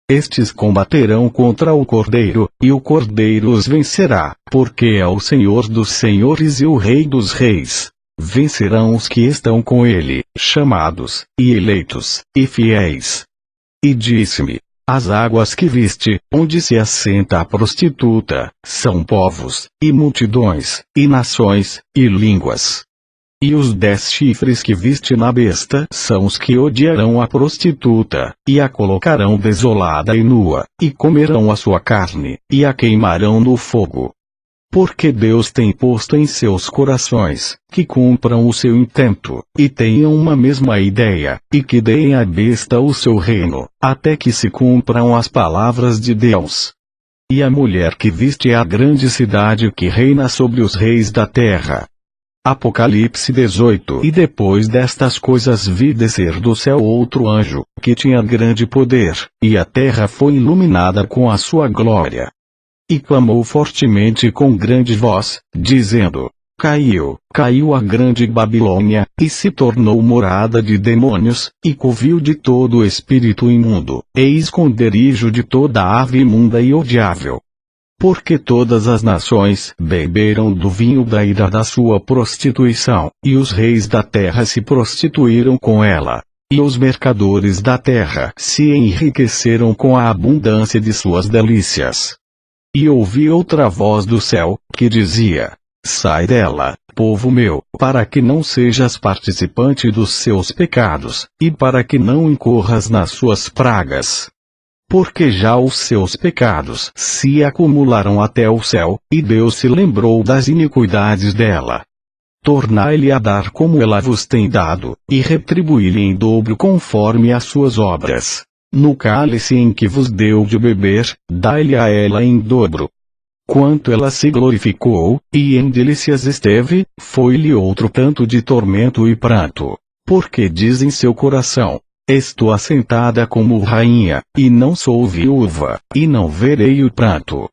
Estes combaterão contra o Cordeiro, e o Cordeiro os vencerá, porque é o Senhor dos senhores e o Rei dos reis. Vencerão os que estão com ele, chamados, e eleitos, e fiéis. E disse-me: as águas que viste, onde se assenta a prostituta, são povos, e multidões, e nações, e línguas. E os 10 chifres que viste na besta são os que odiarão a prostituta, e a colocarão desolada e nua, e comerão a sua carne, e a queimarão no fogo. Porque Deus tem posto em seus corações, que cumpram o seu intento, e tenham uma mesma ideia, e que deem à besta o seu reino, até que se cumpram as palavras de Deus. E a mulher que viste é a grande cidade que reina sobre os reis da terra. Apocalipse 18. E depois destas coisas vi descer do céu outro anjo, que tinha grande poder, e a terra foi iluminada com a sua glória. E clamou fortemente com grande voz, dizendo: caiu, caiu a grande Babilônia, e se tornou morada de demônios, e covil de todo espírito imundo, e esconderijo de toda ave imunda e odiável. Porque todas as nações beberam do vinho da ira da sua prostituição, e os reis da terra se prostituíram com ela. E os mercadores da terra se enriqueceram com a abundância de suas delícias. E ouvi outra voz do céu, que dizia: sai dela, povo meu, para que não sejas participante dos seus pecados, e para que não incorras nas suas pragas. Porque já os seus pecados se acumularam até o céu, e Deus se lembrou das iniquidades dela. Tornai-lhe a dar como ela vos tem dado, e retribuí-lhe em dobro conforme as suas obras. No cálice em que vos deu de beber, dai-lhe a ela em dobro. Quanto ela se glorificou, e em delícias esteve, foi-lhe outro tanto de tormento e pranto. Porque diz em seu coração: estou assentada como rainha, e não sou viúva, e não verei o pranto.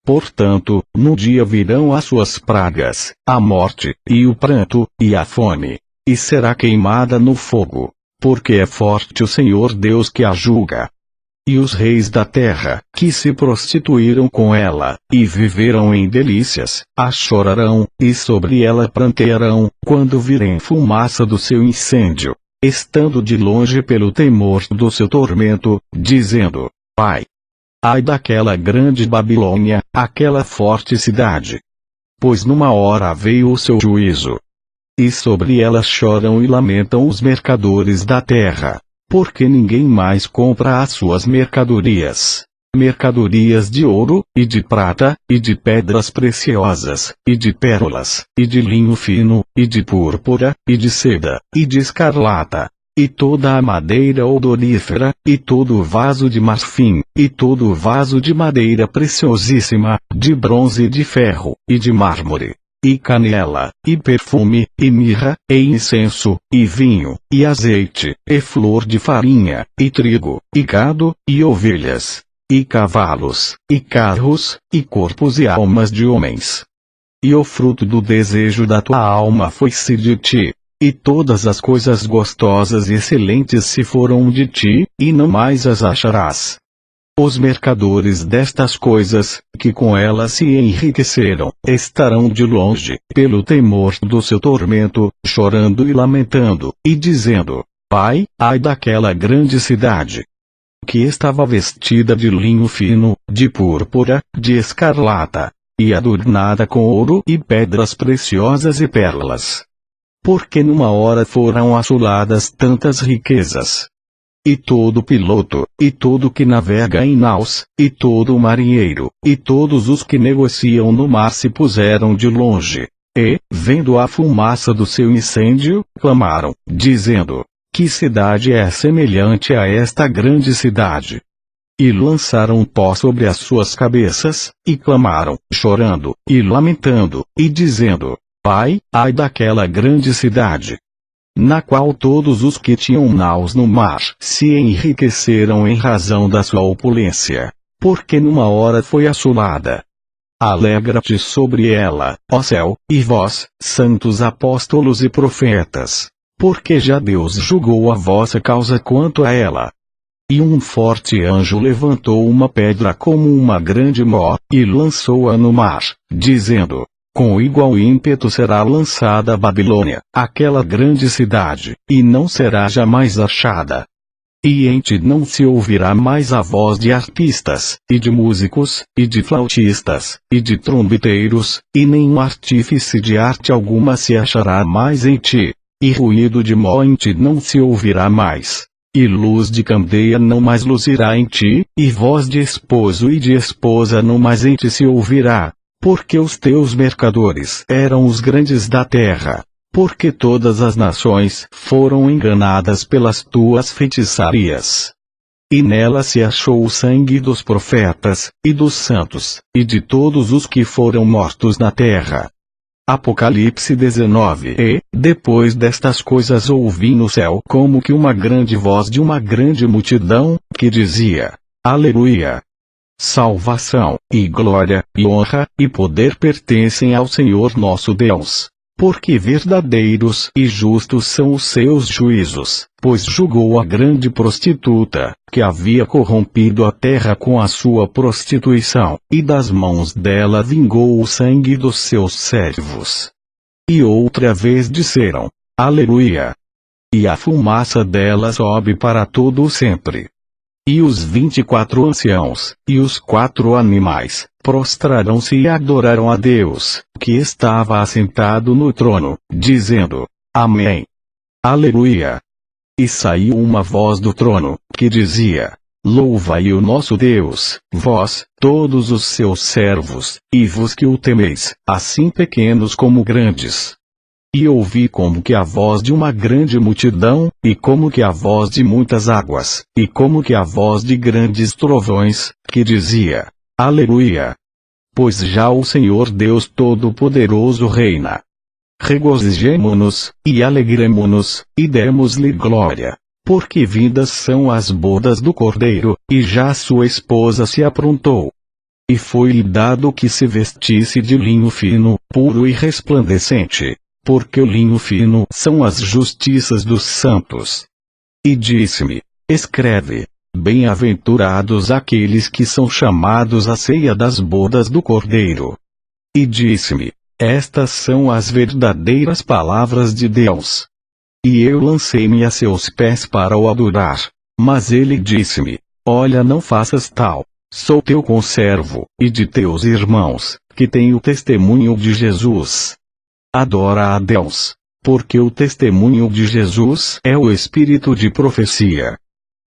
Portanto, no dia virão as suas pragas, a morte, e o pranto, e a fome. E será queimada no fogo. Porque é forte o Senhor Deus que a julga. E os reis da terra, que se prostituíram com ela, e viveram em delícias, a chorarão, e sobre ela prantearão, quando virem fumaça do seu incêndio, estando de longe pelo temor do seu tormento, dizendo: ai! Ai daquela grande Babilônia, aquela forte cidade! Pois numa hora veio o seu juízo. E sobre ela choram e lamentam os mercadores da terra, porque ninguém mais compra as suas mercadorias. Mercadorias de ouro, e de prata, e de pedras preciosas, e de pérolas, e de linho fino, e de púrpura, e de seda, e de escarlata, e toda a madeira odorífera, e todo o vaso de marfim, e todo o vaso de madeira preciosíssima, de bronze e de ferro, e de mármore, e canela, e perfume, e mirra, e incenso, e vinho, e azeite, e flor de farinha, e trigo, e gado, e ovelhas, e cavalos, e carros, e corpos e almas de homens. E o fruto do desejo da tua alma foi-se de ti, e todas as coisas gostosas e excelentes se foram de ti, e não mais as acharás. Os mercadores destas coisas, que com elas se enriqueceram, estarão de longe, pelo temor do seu tormento, chorando e lamentando, e dizendo: ai, ai daquela grande cidade! que estava vestida de linho fino, de púrpura, de escarlata, e adornada com ouro e pedras preciosas e pérolas. Porque numa hora foram assoladas tantas riquezas. E todo piloto, e todo que navega em naus, e todo marinheiro, e todos os que negociam no mar se puseram de longe, e, vendo a fumaça do seu incêndio, clamaram, dizendo: que cidade é semelhante a esta grande cidade? E lançaram pó sobre as suas cabeças, e clamaram, chorando, e lamentando, e dizendo: ai, ai daquela grande cidade! Na qual todos os que tinham naus no mar se enriqueceram em razão da sua opulência, porque numa hora foi assolada. Alegra-te sobre ela, ó céu, e vós, santos apóstolos e profetas, porque já Deus julgou a vossa causa quanto a ela. E um forte anjo levantou uma pedra como uma grande mó, e lançou-a no mar, dizendo: com igual ímpeto será lançada a Babilônia, aquela grande cidade, e não será jamais achada. E em ti não se ouvirá mais a voz de arpistas, e de músicos, e de flautistas, e de trombeteiros, e nenhum artífice de arte alguma se achará mais em ti, e ruído de mó em ti não se ouvirá mais, e luz de candeia não mais luzirá em ti, e voz de esposo e de esposa não mais em ti se ouvirá. Porque os teus mercadores eram os grandes da terra, porque todas as nações foram enganadas pelas tuas feitiçarias. E nela se achou o sangue dos profetas, e dos santos, e de todos os que foram mortos na terra. Apocalipse 19. E, depois destas coisas ouvi no céu como que uma grande voz de uma grande multidão, que dizia: Aleluia! Salvação, e glória, e honra, e poder pertencem ao Senhor nosso Deus, porque verdadeiros e justos são os seus juízos, pois julgou a grande prostituta, que havia corrompido a terra com a sua prostituição, e das mãos dela vingou o sangue dos seus servos. E outra vez disseram: Aleluia! E a fumaça dela sobe para todo o sempre. E os 24 anciãos, e os 4 animais, prostraram-se e adoraram a Deus, que estava assentado no trono, dizendo: Amém. Aleluia. E saiu uma voz do trono, que dizia: Louvai o nosso Deus, vós, todos os seus servos, e vos que o temeis, assim pequenos como grandes. E ouvi como que a voz de uma grande multidão, e como que a voz de muitas águas, e como que a voz de grandes trovões, que dizia: Aleluia! Pois já o Senhor Deus Todo-Poderoso reina. Regozijemo-nos, e alegremo-nos, e demos-lhe glória, porque vindas são as bodas do Cordeiro, e já sua esposa se aprontou. E foi-lhe dado que se vestisse de linho fino, puro e resplandecente, porque o linho fino são as justiças dos santos. E disse-me: escreve: bem-aventurados aqueles que são chamados à ceia das bodas do Cordeiro. E disse-me: estas são as verdadeiras palavras de Deus. E eu lancei-me a seus pés para o adorar. Mas ele disse-me: olha, não faças tal. Sou teu conservo, e de teus irmãos, que têm o testemunho de Jesus. Adora a Deus, porque o testemunho de Jesus é o espírito de profecia.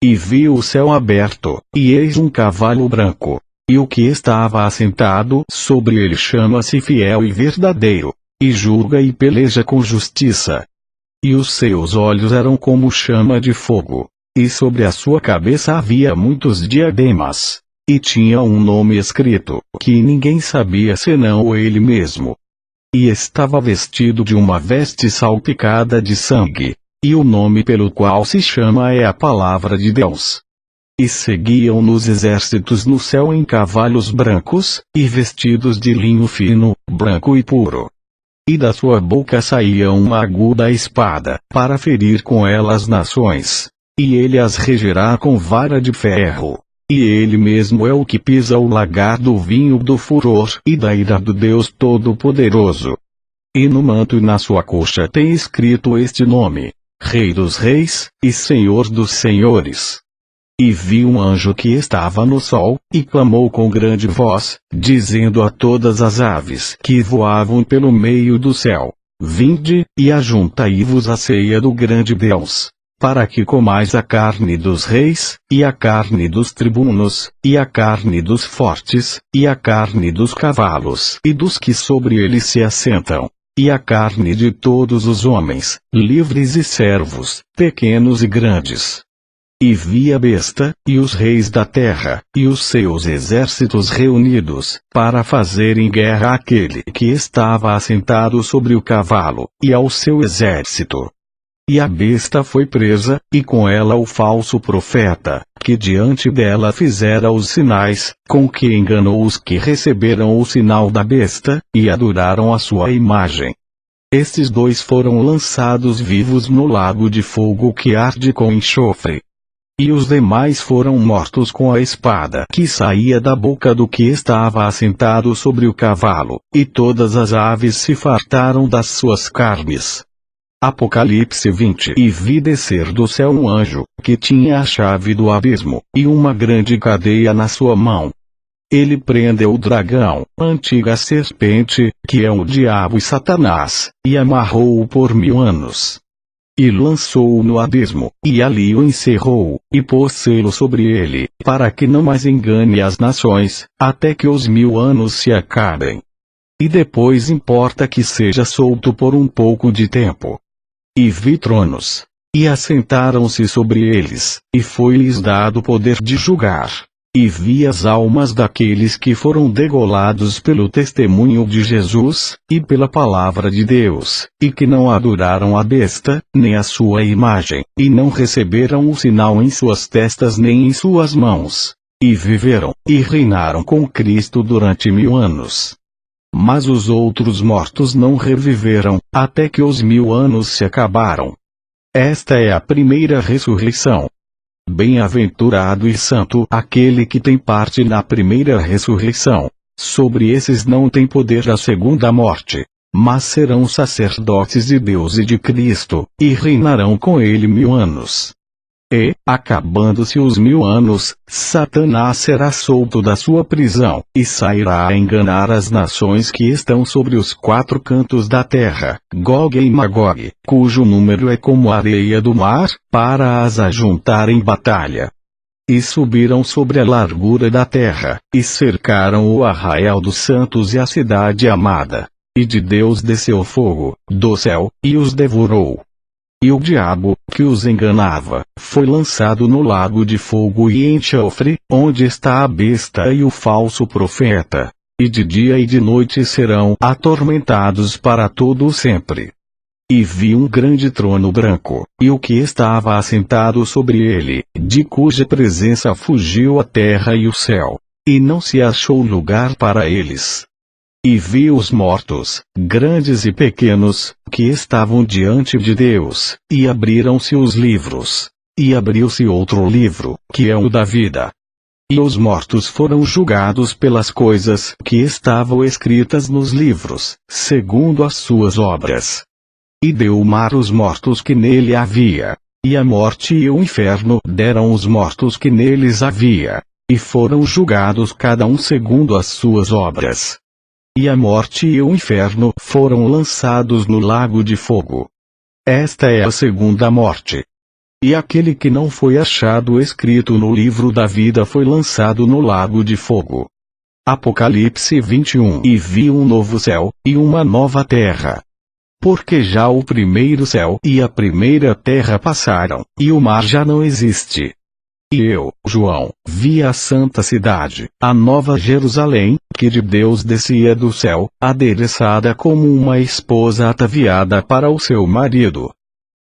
E vi o céu aberto, e eis um cavalo branco, e o que estava assentado sobre ele chama-se Fiel e Verdadeiro, e julga e peleja com justiça. E os seus olhos eram como chama de fogo, e sobre a sua cabeça havia muitos diademas, e tinha um nome escrito, que ninguém sabia senão ele mesmo. E estava vestido de uma veste salpicada de sangue, e o nome pelo qual se chama é a Palavra de Deus. E seguiam-nos exércitos no céu em cavalos brancos, e vestidos de linho fino, branco e puro. E da sua boca saía uma aguda espada, para ferir com ela as nações. E ele as regerá com vara de ferro. E ele mesmo é o que pisa o lagar do vinho do furor e da ira do Deus Todo-Poderoso. E no manto e na sua coxa tem escrito este nome: Rei dos Reis, e Senhor dos Senhores. E vi um anjo que estava no sol, e clamou com grande voz, dizendo a todas as aves que voavam pelo meio do céu: Vinde, e ajuntai-vos à ceia do grande Deus, para que comais a carne dos reis, e a carne dos tribunos, e a carne dos fortes, e a carne dos cavalos e dos que sobre eles se assentam, e a carne de todos os homens, livres e servos, pequenos e grandes. E vi a besta, e os reis da terra, e os seus exércitos reunidos, para fazerem guerra àquele que estava assentado sobre o cavalo, e ao seu exército. E a besta foi presa, e com ela o falso profeta, que diante dela fizera os sinais, com que enganou os que receberam o sinal da besta, e adoraram a sua imagem. Estes dois foram lançados vivos no lago de fogo que arde com enxofre. E os demais foram mortos com a espada que saía da boca do que estava assentado sobre o cavalo, e todas as aves se fartaram das suas carnes. Apocalipse 20. E vi descer do céu um anjo, que tinha a chave do abismo, e uma grande cadeia na sua mão. Ele prendeu o dragão, a antiga serpente, que é o diabo e Satanás, e amarrou-o por 1000 anos. E lançou-o no abismo, e ali o encerrou, e pôs selo sobre ele, para que não mais engane as nações, até que os 1000 anos se acabem. E depois importa que seja solto por um pouco de tempo. E vi tronos, e assentaram-se sobre eles, e foi-lhes dado poder de julgar. E vi as almas daqueles que foram degolados pelo testemunho de Jesus, e pela palavra de Deus, e que não adoraram a besta, nem a sua imagem, e não receberam o sinal em suas testas nem em suas mãos. E viveram, e reinaram com Cristo durante 1000 anos. Mas os outros mortos não reviveram, até que os 1000 anos se acabaram. Esta é a primeira ressurreição. Bem-aventurado e santo aquele que tem parte na primeira ressurreição. Sobre esses não tem poder a segunda morte, mas serão sacerdotes de Deus e de Cristo, e reinarão com ele 1000 anos. E, acabando-se os 1000 anos, Satanás será solto da sua prisão, e sairá a enganar as nações que estão sobre os 4 cantos da terra, Gog e Magog, cujo número é como a areia do mar, para as ajuntar em batalha. E subiram sobre a largura da terra, e cercaram o arraial dos santos e a cidade amada. E de Deus desceu fogo, do céu, e os devorou. E o diabo, que os enganava, foi lançado no lago de fogo e enxofre, onde está a besta e o falso profeta. E de dia e de noite serão atormentados para todo o sempre. E vi um grande trono branco, e o que estava assentado sobre ele, de cuja presença fugiu a terra e o céu. E não se achou lugar para eles. E vi os mortos, grandes e pequenos, que estavam diante de Deus, e abriram-se os livros. E abriu-se outro livro, que é o da vida. E os mortos foram julgados pelas coisas que estavam escritas nos livros, segundo as suas obras. E deu o mar os mortos que nele havia. E a morte e o inferno deram os mortos que neles havia. E foram julgados cada um segundo as suas obras. E a morte e o inferno foram lançados no lago de fogo. Esta é a segunda morte. E aquele que não foi achado escrito no livro da vida foi lançado no lago de fogo. Apocalipse 21. E vi um novo céu, e uma nova terra. Porque já o primeiro céu e a primeira terra passaram, e o mar já não existe. E eu, João, vi a santa cidade, a nova Jerusalém, que de Deus descia do céu, adereçada como uma esposa ataviada para o seu marido.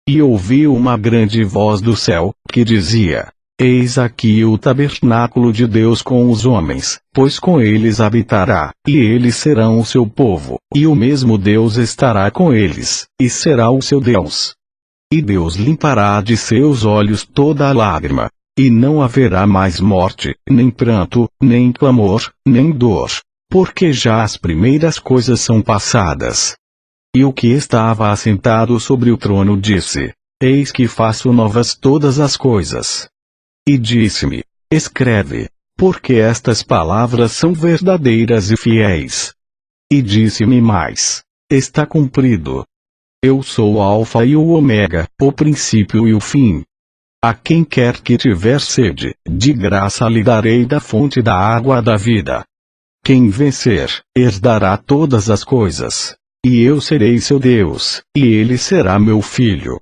E ouvi uma grande voz do céu, que dizia: Eis aqui o tabernáculo de Deus com os homens, pois com eles habitará, e eles serão o seu povo, e o mesmo Deus estará com eles, e será o seu Deus. E Deus limpará de seus olhos toda a lágrima. E não haverá mais morte, nem pranto, nem clamor, nem dor, porque já as primeiras coisas são passadas. E o que estava assentado sobre o trono disse: Eis que faço novas todas as coisas. E disse-me: escreve, porque estas palavras são verdadeiras e fiéis. E disse-me mais: está cumprido. Eu sou o Alfa e o Ômega, o princípio e o fim. A quem quer que tiver sede, de graça lhe darei da fonte da água da vida. Quem vencer, herdará todas as coisas. E eu serei seu Deus, e ele será meu filho.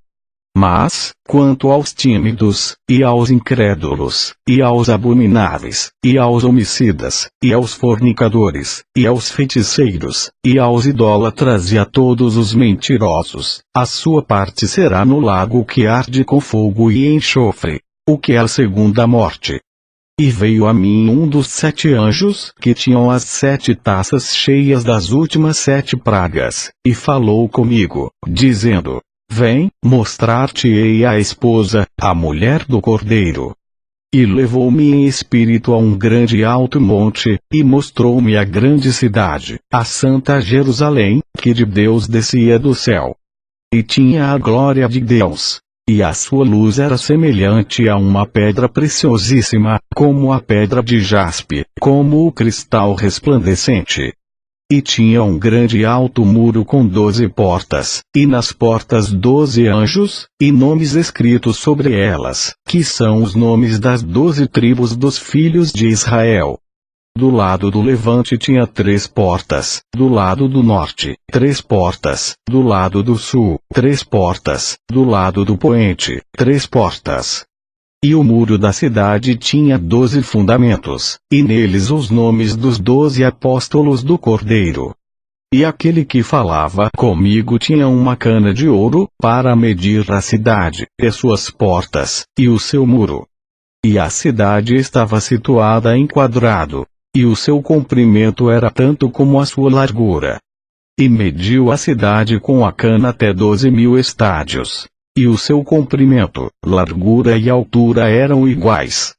Mas, quanto aos tímidos, e aos incrédulos, e aos abomináveis, e aos homicidas, e aos fornicadores, e aos feiticeiros, e aos idólatras e a todos os mentirosos, a sua parte será no lago que arde com fogo e enxofre, o que é a segunda morte. E veio a mim um dos 7 anjos que tinham as 7 taças cheias das últimas 7 pragas, e falou comigo, dizendo: vem, mostrar-te-ei a esposa, a mulher do Cordeiro. E levou-me em espírito a um grande e alto monte, e mostrou-me a grande cidade, a santa Jerusalém, que de Deus descia do céu. E tinha a glória de Deus. E a sua luz era semelhante a uma pedra preciosíssima, como a pedra de jaspe, como o cristal resplandecente. E tinha um grande e alto muro com 12 portas, e nas portas 12 anjos, e nomes escritos sobre elas, que são os nomes das 12 tribos dos filhos de Israel. Do lado do levante tinha 3 portas, do lado do norte, 3 portas, do lado do sul, 3 portas, do lado do poente, 3 portas. E o muro da cidade tinha 12 fundamentos, e neles os nomes dos 12 apóstolos do Cordeiro. E aquele que falava comigo tinha uma cana de ouro, para medir a cidade, e suas portas, e o seu muro. E a cidade estava situada em quadrado, e o seu comprimento era tanto como a sua largura. E mediu a cidade com a cana até 12.000 estádios. E o seu comprimento, largura e altura eram iguais.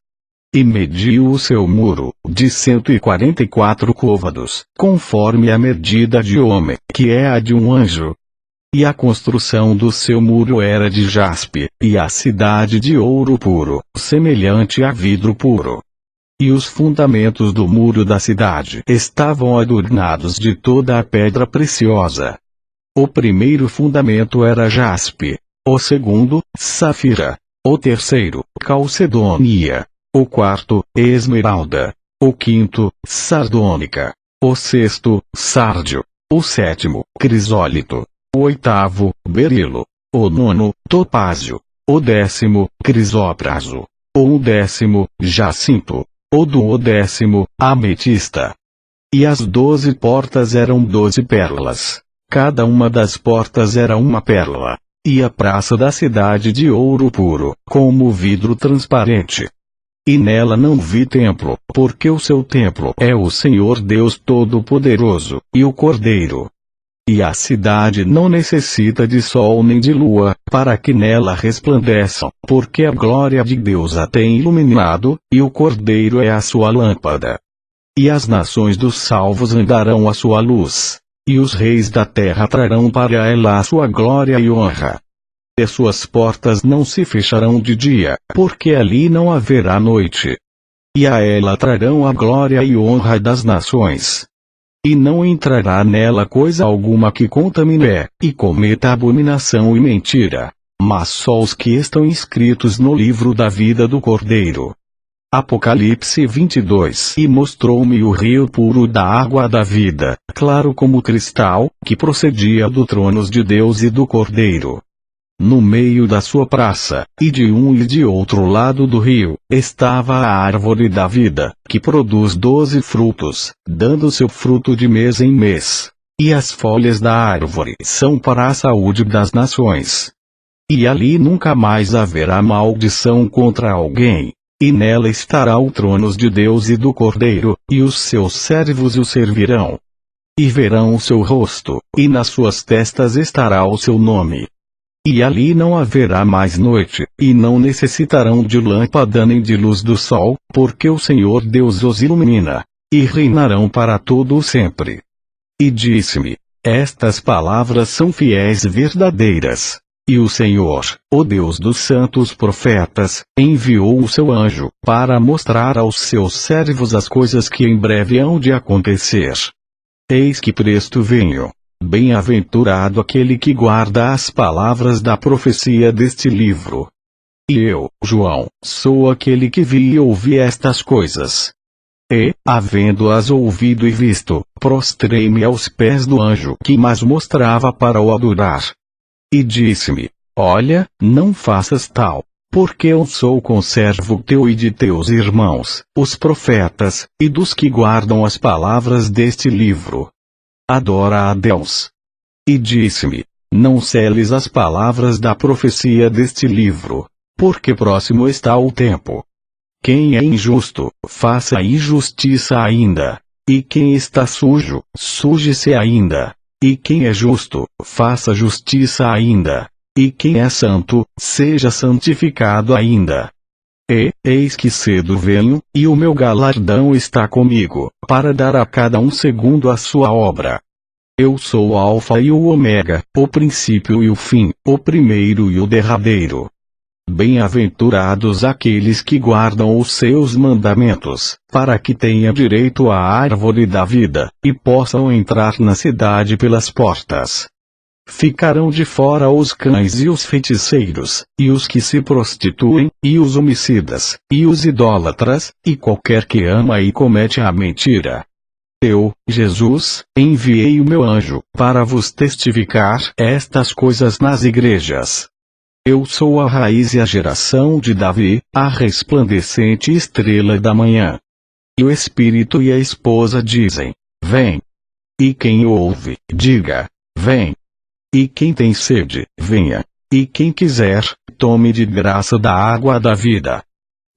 E mediu o seu muro, de 144 côvados, conforme a medida de homem, que é a de um anjo. E a construção do seu muro era de jaspe, e a cidade de ouro puro, semelhante a vidro puro. E os fundamentos do muro da cidade estavam adornados de toda a pedra preciosa. O primeiro fundamento era jaspe. O segundo, safira. O terceiro, calcedônia. O quarto, esmeralda. O quinto, sardônica. O sexto, sárdio. O sétimo, crisólito. O oitavo, berilo. O nono, topázio. O 10º, crisópraso. O 11º, jacinto. O 12º, ametista. E as 12 portas eram 12 pérolas. Cada uma das portas era uma pérola. E a praça da cidade de ouro puro, como vidro transparente. E nela não vi templo, porque o seu templo é o Senhor Deus Todo-Poderoso, e o Cordeiro. E a cidade não necessita de sol nem de lua, para que nela resplandeçam, porque a glória de Deus a tem iluminado, e o Cordeiro é a sua lâmpada. E as nações dos salvos andarão à sua luz. E os reis da terra trarão para ela a sua glória e honra. E suas portas não se fecharão de dia, porque ali não haverá noite. E a ela trarão a glória e honra das nações. E não entrará nela coisa alguma que contamine, e cometa abominação e mentira, mas só os que estão inscritos no livro da vida do Cordeiro. Apocalipse 22. E mostrou-me o rio puro da água da vida, claro como cristal, que procedia do trono de Deus e do Cordeiro. No meio da sua praça, e de um e de outro lado do rio, estava a árvore da vida, que produz 12 frutos, dando seu fruto de mês em mês. E as folhas da árvore são para a saúde das nações. E ali nunca mais haverá maldição contra alguém. E nela estará o trono de Deus e do Cordeiro, e os seus servos o servirão. E verão o seu rosto, e nas suas testas estará o seu nome. E ali não haverá mais noite, e não necessitarão de lâmpada nem de luz do sol, porque o Senhor Deus os ilumina, e reinarão para todo o sempre. E disse-me: estas palavras são fiéis e verdadeiras. E o Senhor, o Deus dos santos profetas, enviou o seu anjo, para mostrar aos seus servos as coisas que em breve hão de acontecer. Eis que presto venho. Bem-aventurado aquele que guarda as palavras da profecia deste livro. E eu, João, sou aquele que vi e ouvi estas coisas. E, havendo-as ouvido e visto, prostrei-me aos pés do anjo que mas mostrava para o adorar. E disse-me: Olha, não faças tal, porque eu sou conservo teu e de teus irmãos, os profetas, e dos que guardam as palavras deste livro. Adora a Deus. E disse-me: Não seles as palavras da profecia deste livro, porque próximo está o tempo. Quem é injusto, faça injustiça ainda. E quem está sujo, suje-se ainda. E quem é justo, faça justiça ainda. E quem é santo, seja santificado ainda. E, eis que cedo venho, e o meu galardão está comigo, para dar a cada um segundo a sua obra. Eu sou o Alfa e o Ômega, o princípio e o fim, o primeiro e o derradeiro. Bem-aventurados aqueles que guardam os seus mandamentos, para que tenham direito à árvore da vida, e possam entrar na cidade pelas portas. Ficarão de fora os cães e os feiticeiros, e os que se prostituem, e os homicidas, e os idólatras, e qualquer que ama e comete a mentira. Eu, Jesus, enviei o meu anjo, para vos testificar estas coisas nas igrejas. Eu sou a raiz e a geração de Davi, a resplandecente estrela da manhã. E o Espírito e a esposa dizem: Vem. E quem ouve, diga: Vem. E quem tem sede, venha. E quem quiser, tome de graça da água da vida.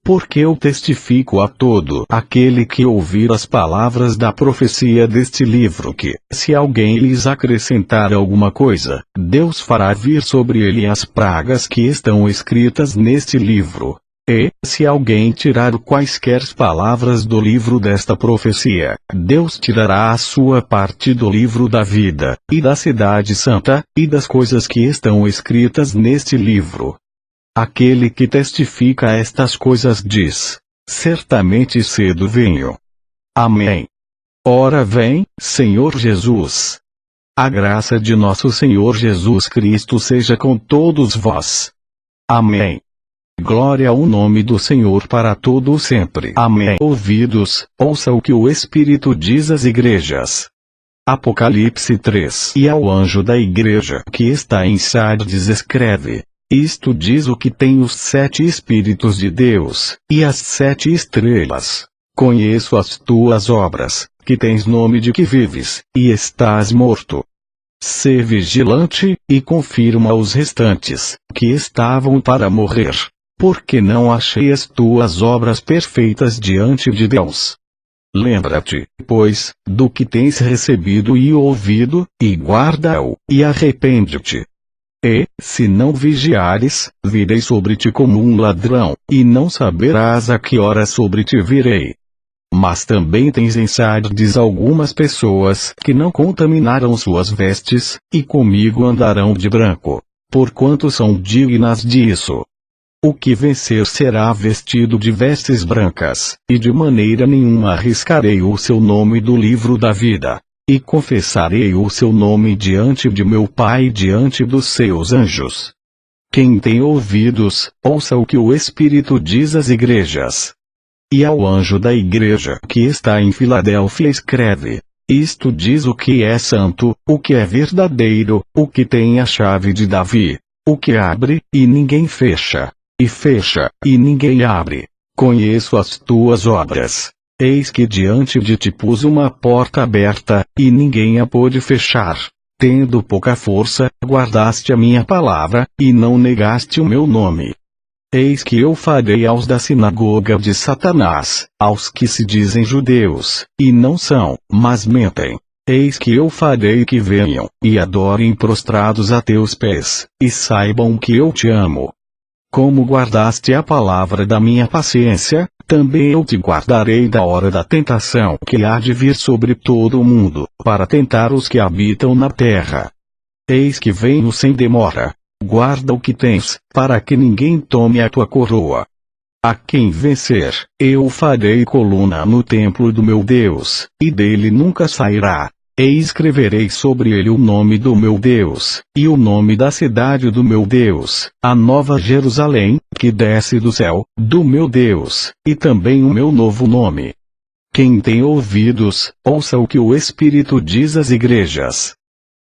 Porque eu testifico a todo aquele que ouvir as palavras da profecia deste livro que, se alguém lhes acrescentar alguma coisa, Deus fará vir sobre ele as pragas que estão escritas neste livro. E, se alguém tirar quaisquer palavras do livro desta profecia, Deus tirará a sua parte do livro da vida, e da cidade santa, e das coisas que estão escritas neste livro. Aquele que testifica estas coisas diz: Certamente cedo venho. Amém. Ora vem, Senhor Jesus. A graça de nosso Senhor Jesus Cristo seja com todos vós. Amém. Glória ao nome do Senhor para todo o sempre. Amém. Ouvidos, ouça o que o Espírito diz às igrejas. Apocalipse 3. E ao anjo da igreja que está em Sardes escreve: Isto diz o que tem os 7 Espíritos de Deus, e as 7 estrelas. Conheço as tuas obras, que tens nome de que vives, e estás morto. Sê vigilante, e confirma os restantes, que estavam para morrer, porque não achei as tuas obras perfeitas diante de Deus. Lembra-te, pois, do que tens recebido e ouvido, e guarda-o, e arrepende-te. E, se não vigiares, virei sobre ti como um ladrão, e não saberás a que hora sobre ti virei. Mas também tens em Sardes algumas pessoas que não contaminaram suas vestes, e comigo andarão de branco, porquanto são dignas disso. O que vencer será vestido de vestes brancas, e de maneira nenhuma arriscarei o seu nome do livro da vida. E confessarei o seu nome diante de meu Pai e diante dos seus anjos. Quem tem ouvidos, ouça o que o Espírito diz às igrejas. E ao anjo da igreja que está em Filadélfia escreve: Isto diz o que é santo, o que é verdadeiro, o que tem a chave de Davi, o que abre, e ninguém fecha, e fecha, e ninguém abre. Conheço as tuas obras. Eis que diante de ti pus uma porta aberta, e ninguém a pôde fechar. Tendo pouca força, guardaste a minha palavra, e não negaste o meu nome. Eis que eu farei aos da sinagoga de Satanás, aos que se dizem judeus, e não são, mas mentem. Eis que eu farei que venham, e adorem prostrados a teus pés, e saibam que eu te amo. Como guardaste a palavra da minha paciência, também eu te guardarei da hora da tentação que há de vir sobre todo o mundo, para tentar os que habitam na terra. Eis que venho sem demora. guarda o que tens, para que ninguém tome a tua coroa. A quem vencer, eu farei coluna no templo do meu Deus, e dele nunca sairá. E escreverei sobre ele o nome do meu Deus, e o nome da cidade do meu Deus, a nova Jerusalém, que desce do céu, do meu Deus, e também o meu novo nome. Quem tem ouvidos, ouça o que o Espírito diz às igrejas.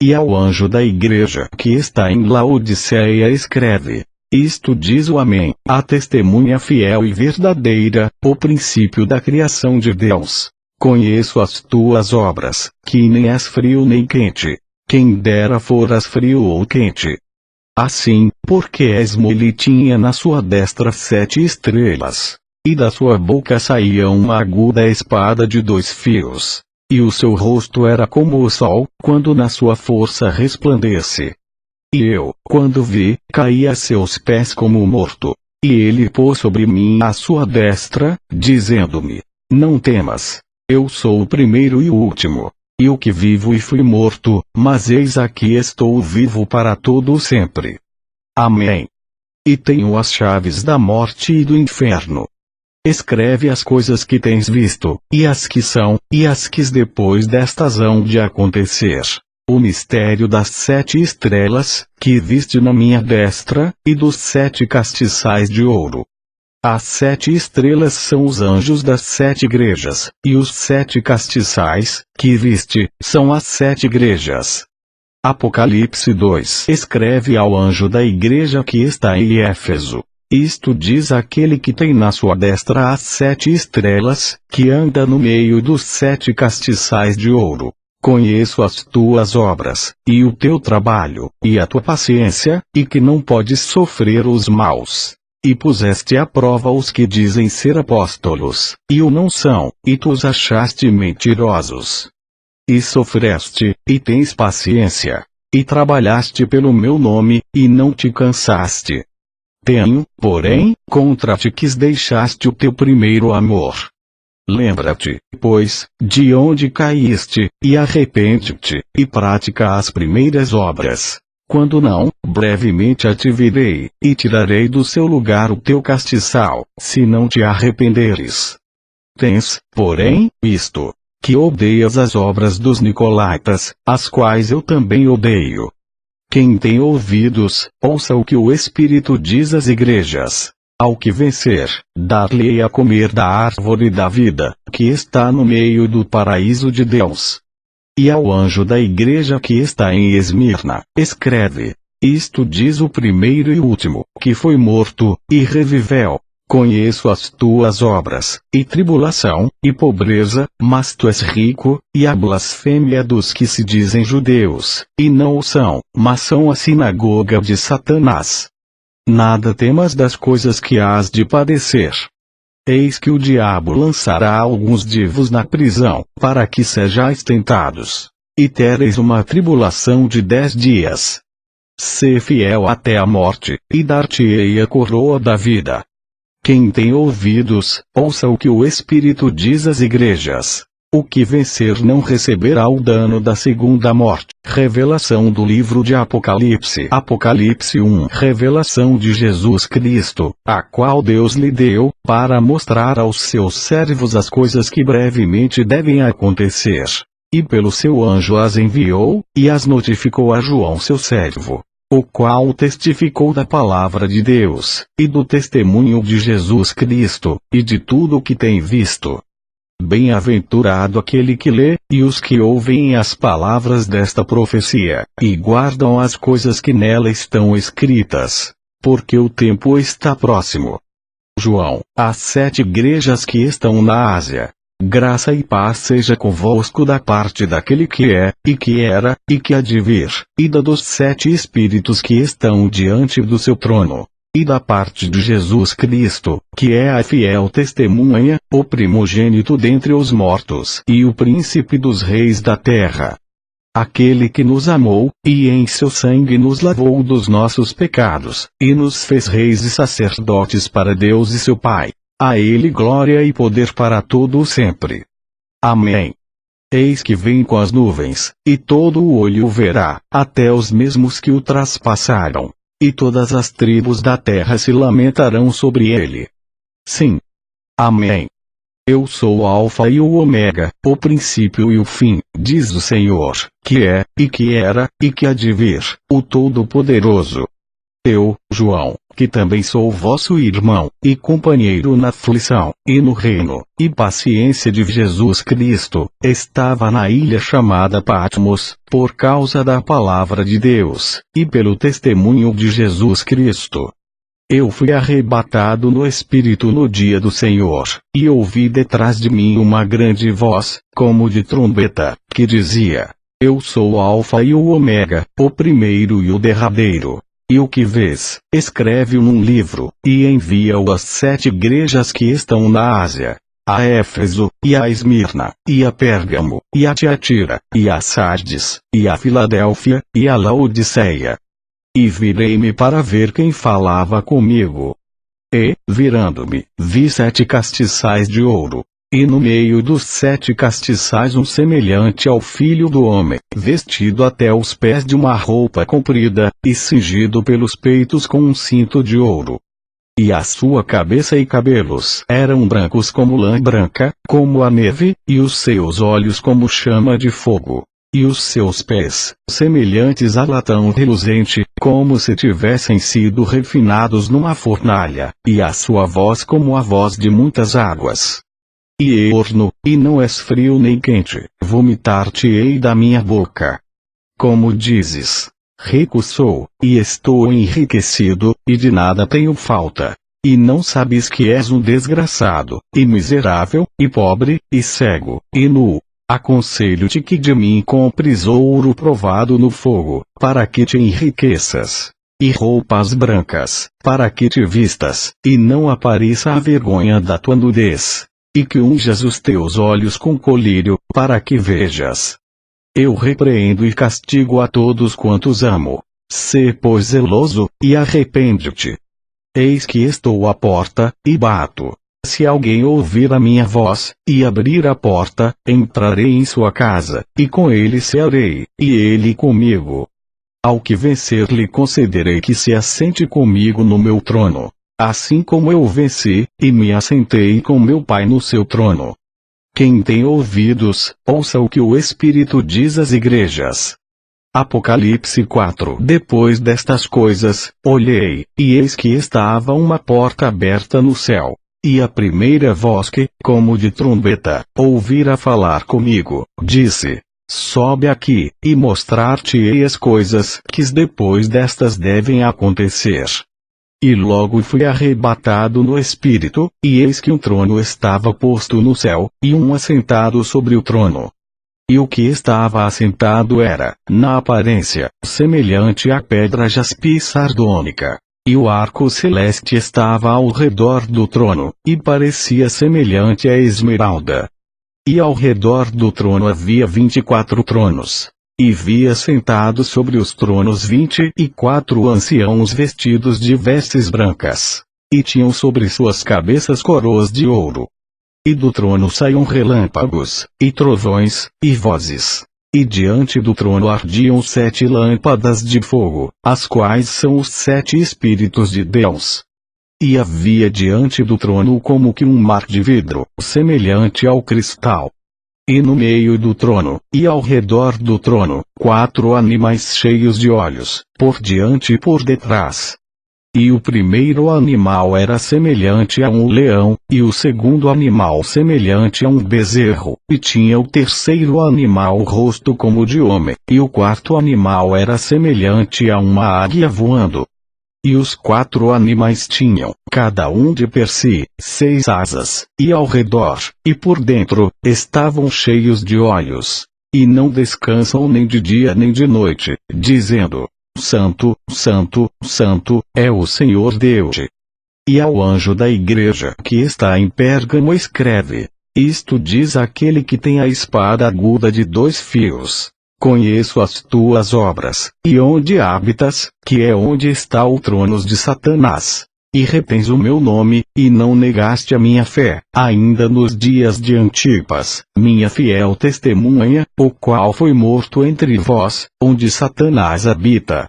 E ao anjo da igreja que está em Laodiceia escreve: Isto diz o Amém, a testemunha fiel e verdadeira, o princípio da criação de Deus. Conheço as tuas obras, que nem és frio nem quente. Quem dera foras frio ou quente. Assim, porque és mole, tinha na sua destra 7 estrelas. E da sua boca saía uma aguda espada de 2 fios. E o seu rosto era como o sol, quando na sua força resplandece. E eu, quando vi, caí a seus pés como morto. E ele pôs sobre mim a sua destra, dizendo-me: Não temas. Eu sou o primeiro e o último. E o que vivo e fui morto, mas eis aqui estou vivo para todo o sempre. Amém. E tenho as chaves da morte e do inferno. Escreve as coisas que tens visto, e as que são, e as que depois destas hão de acontecer. O mistério das 7 estrelas, que viste na minha destra, e dos 7 castiçais de ouro. As 7 estrelas são os anjos das 7 igrejas, e os 7 castiçais, que viste, são as 7 igrejas. Apocalipse 2. Escreve ao anjo da igreja que está em Éfeso. Isto diz aquele que tem na sua destra as 7 estrelas, que anda no meio dos 7 castiçais de ouro. Conheço as tuas obras, e o teu trabalho, e a tua paciência, e que não podes sofrer os maus. E puseste à prova os que dizem ser apóstolos, e o não são, e tu os achaste mentirosos. E sofreste, e tens paciência. E trabalhaste pelo meu nome, e não te cansaste. Tenho, porém, contra ti que deixaste o teu primeiro amor. Lembra-te, pois, de onde caíste, e arrepende-te, e pratica as primeiras obras. Quando não, brevemente te virei, e tirarei do seu lugar o teu castiçal, se não te arrependeres. Tens, porém, isto, que odeias as obras dos nicolaítas, as quais eu também odeio. Quem tem ouvidos, ouça o que o Espírito diz às igrejas. Ao que vencer, dar-lhe-ei a comer da árvore da vida, que está no meio do paraíso de Deus. E ao anjo da igreja que está em Esmirna, escreve: Isto diz o primeiro e último, que foi morto, e reviveu. Conheço as tuas obras, e tribulação, e pobreza, mas tu és rico, e a blasfêmia dos que se dizem judeus, e não o são, mas são a sinagoga de Satanás. Nada temas das coisas que hás de padecer. Eis que o diabo lançará alguns de vos na prisão, para que sejais tentados. E tereis uma tribulação de 10 dias. Sê fiel até a morte, e dar-te-ei a coroa da vida. Quem tem ouvidos, ouça o que o Espírito diz às igrejas. O que vencer não receberá o dano da segunda morte. Revelação do livro de Apocalipse. Apocalipse 1. Revelação de Jesus Cristo, a qual Deus lhe deu, para mostrar aos seus servos as coisas que brevemente devem acontecer. E pelo seu anjo as enviou, e as notificou a João seu servo, o qual testificou da palavra de Deus, e do testemunho de Jesus Cristo, e de tudo o que tem visto. Bem-aventurado aquele que lê, e os que ouvem as palavras desta profecia, e guardam as coisas que nela estão escritas, porque o tempo está próximo. João, às 7 igrejas que estão na Ásia. Graça e paz seja convosco da parte daquele que é, e que era, e que há de vir, e da dos 7 Espíritos que estão diante do seu trono. E da parte de Jesus Cristo, que é a fiel testemunha, o primogênito dentre os mortos e o príncipe dos reis da terra. Aquele que nos amou, e em seu sangue nos lavou dos nossos pecados, e nos fez reis e sacerdotes para Deus e seu Pai. A ele glória e poder para todo o sempre. Amém. Eis que vem com as nuvens, e todo o olho o verá, até os mesmos que o traspassaram. e todas as tribos da terra se lamentarão sobre ele. Sim. Amém. Eu sou o Alfa e o Ômega, o princípio e o fim, diz o Senhor, que é, e que era, e que há de vir, o Todo-Poderoso. Eu, João, que também sou vosso irmão, e companheiro na aflição, e no reino, e paciência de Jesus Cristo, estava na ilha chamada Patmos, por causa da palavra de Deus, e pelo testemunho de Jesus Cristo. Eu fui arrebatado no Espírito no dia do Senhor, e ouvi detrás de mim uma grande voz, como de trombeta, que dizia: Eu sou o Alfa e o Ômega, o primeiro e o derradeiro. E o que vês, escreve-o num livro, e envia-o às 7 igrejas que estão na Ásia: a Éfeso, e a Esmirna, e a Pérgamo, e a Tiatira, e a Sardes, e a Filadélfia, e a Laodiceia. E virei-me para ver quem falava comigo. E, virando-me, vi 7 castiçais de ouro. E no meio dos 7 castiçais um semelhante ao Filho do Homem, vestido até os pés de uma roupa comprida, e cingido pelos peitos com um cinto de ouro. E a sua cabeça e cabelos eram brancos como lã branca, como a neve, e os seus olhos como chama de fogo. E os seus pés, semelhantes a latão reluzente, como se tivessem sido refinados numa fornalha, e a sua voz como a voz de muitas águas. E orno, e não és frio nem quente, vomitar-te-ei da minha boca. Como dizes: rico sou, e estou enriquecido, e de nada tenho falta. E não sabes que és um desgraçado, e miserável, e pobre, e cego, e nu. Aconselho-te que de mim compres ouro provado no fogo, para que te enriqueças. E roupas brancas, para que te vistas, e não apareça a vergonha da tua nudez. E que unjas os teus olhos com colírio, para que vejas. Eu repreendo e castigo a todos quantos amo. Sê, pois, zeloso, e arrepende-te. Eis que estou à porta, e bato. Se alguém ouvir a minha voz, e abrir a porta, entrarei em sua casa, e com ele cearei, e ele comigo. Ao que vencer lhe concederei que se assente comigo no meu trono, assim como eu venci, e me assentei com meu Pai no seu trono. Quem tem ouvidos, ouça o que o Espírito diz às igrejas. Apocalipse 4. Depois destas coisas, olhei, e eis que estava uma porta aberta no céu. E a primeira voz que, como de trombeta, ouvira falar comigo, disse: Sobe aqui, e mostrar-te-ei as coisas que depois destas devem acontecer. E logo fui arrebatado no Espírito, e eis que um trono estava posto no céu, e um assentado sobre o trono. E o que estava assentado era, na aparência, semelhante à pedra jaspe sardônica. E o arco celeste estava ao redor do trono, e parecia semelhante a esmeralda. E ao redor do trono havia 24 tronos. E via sentados sobre os tronos 24 anciãos vestidos de vestes brancas. E tinham sobre suas cabeças coroas de ouro. E do trono saíam relâmpagos, e trovões, e vozes. E diante do trono ardiam 7 lâmpadas de fogo, as quais são os 7 Espíritos de Deus. E havia diante do trono como que um mar de vidro, semelhante ao cristal. E no meio do trono, e ao redor do trono, 4 animais cheios de olhos, por diante e por detrás. E o primeiro animal era semelhante a um leão, e o segundo animal semelhante a um bezerro, e tinha o terceiro animal o rosto como de homem, e o quarto animal era semelhante a uma águia voando. E os 4 animais tinham, cada um de per si, 6 asas, e ao redor, e por dentro, estavam cheios de olhos. E não descansam nem de dia nem de noite, dizendo: Santo, Santo, Santo, é o Senhor Deus. E ao anjo da igreja que está em Pérgamo escreve: Isto diz aquele que tem a espada aguda de 2 fios. Conheço as tuas obras, e onde habitas, que é onde está o trono de Satanás. E retens o meu nome, e não negaste a minha fé, ainda nos dias de Antipas, minha fiel testemunha, o qual foi morto entre vós, onde Satanás habita.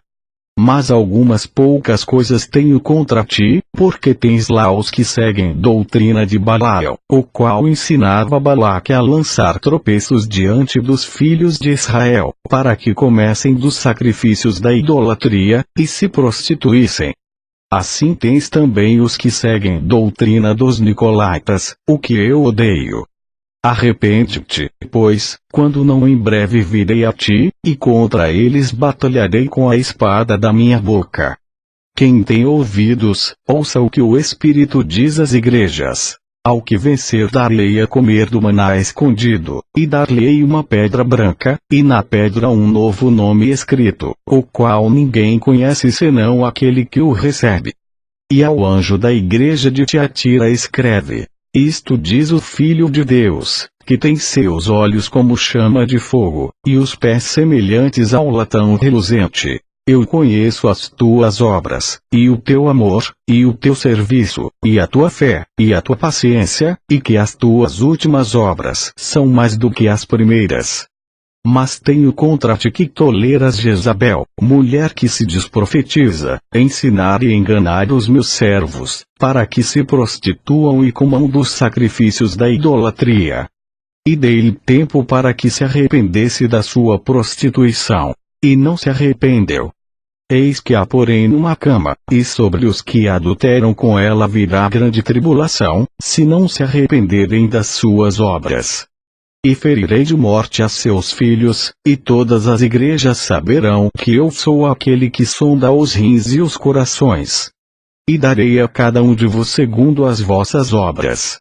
Mas algumas poucas coisas tenho contra ti, porque tens lá os que seguem doutrina de Balael, o qual ensinava Balaque a lançar tropeços diante dos filhos de Israel, para que comessem dos sacrifícios da idolatria, e se prostituíssem. Assim tens também os que seguem doutrina dos Nicolaítas, o que eu odeio. Arrepende-te, pois, quando não em breve virei a ti, e contra eles batalharei com a espada da minha boca. Quem tem ouvidos, ouça o que o Espírito diz às igrejas. Ao que vencer dar-lhe a comer do maná escondido, e dar-lhe uma pedra branca, e na pedra um novo nome escrito, o qual ninguém conhece senão aquele que o recebe. E ao anjo da igreja de Tiatira escreve: isto diz o Filho de Deus, que tem seus olhos como chama de fogo, e os pés semelhantes ao latão reluzente. Eu conheço as tuas obras, e o teu amor, e o teu serviço, e a tua fé, e a tua paciência, e que as tuas últimas obras são mais do que as primeiras. Mas tenho contra ti que toleras Jezabel, mulher que se desprofetiza, ensinar e enganar os meus servos, para que se prostituam e comam dos sacrifícios da idolatria. E dei-lhe tempo para que se arrependesse da sua prostituição. E não se arrependeu. Eis que a porém numa cama, e sobre os que adulteram com ela virá grande tribulação, se não se arrependerem das suas obras. E ferirei de morte a seus filhos, e todas as igrejas saberão que eu sou aquele que sonda os rins e os corações. E darei a cada um de vós segundo as vossas obras.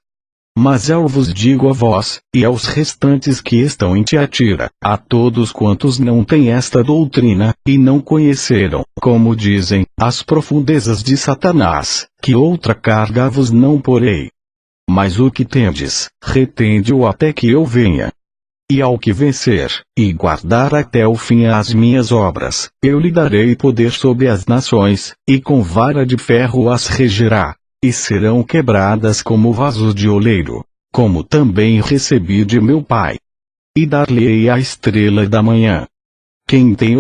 Mas eu vos digo a vós, e aos restantes que estão em Tiatira, a todos quantos não têm esta doutrina, e não conheceram, como dizem, as profundezas de Satanás, que outra carga vos não porei. Mas o que tendes, retende-o até que eu venha. E ao que vencer, e guardar até o fim as minhas obras, eu lhe darei poder sobre as nações, e com vara de ferro as regerá. E serão quebradas como vasos de oleiro, como também recebi de meu Pai. E dar-lhe-ei a estrela da manhã. Quem tem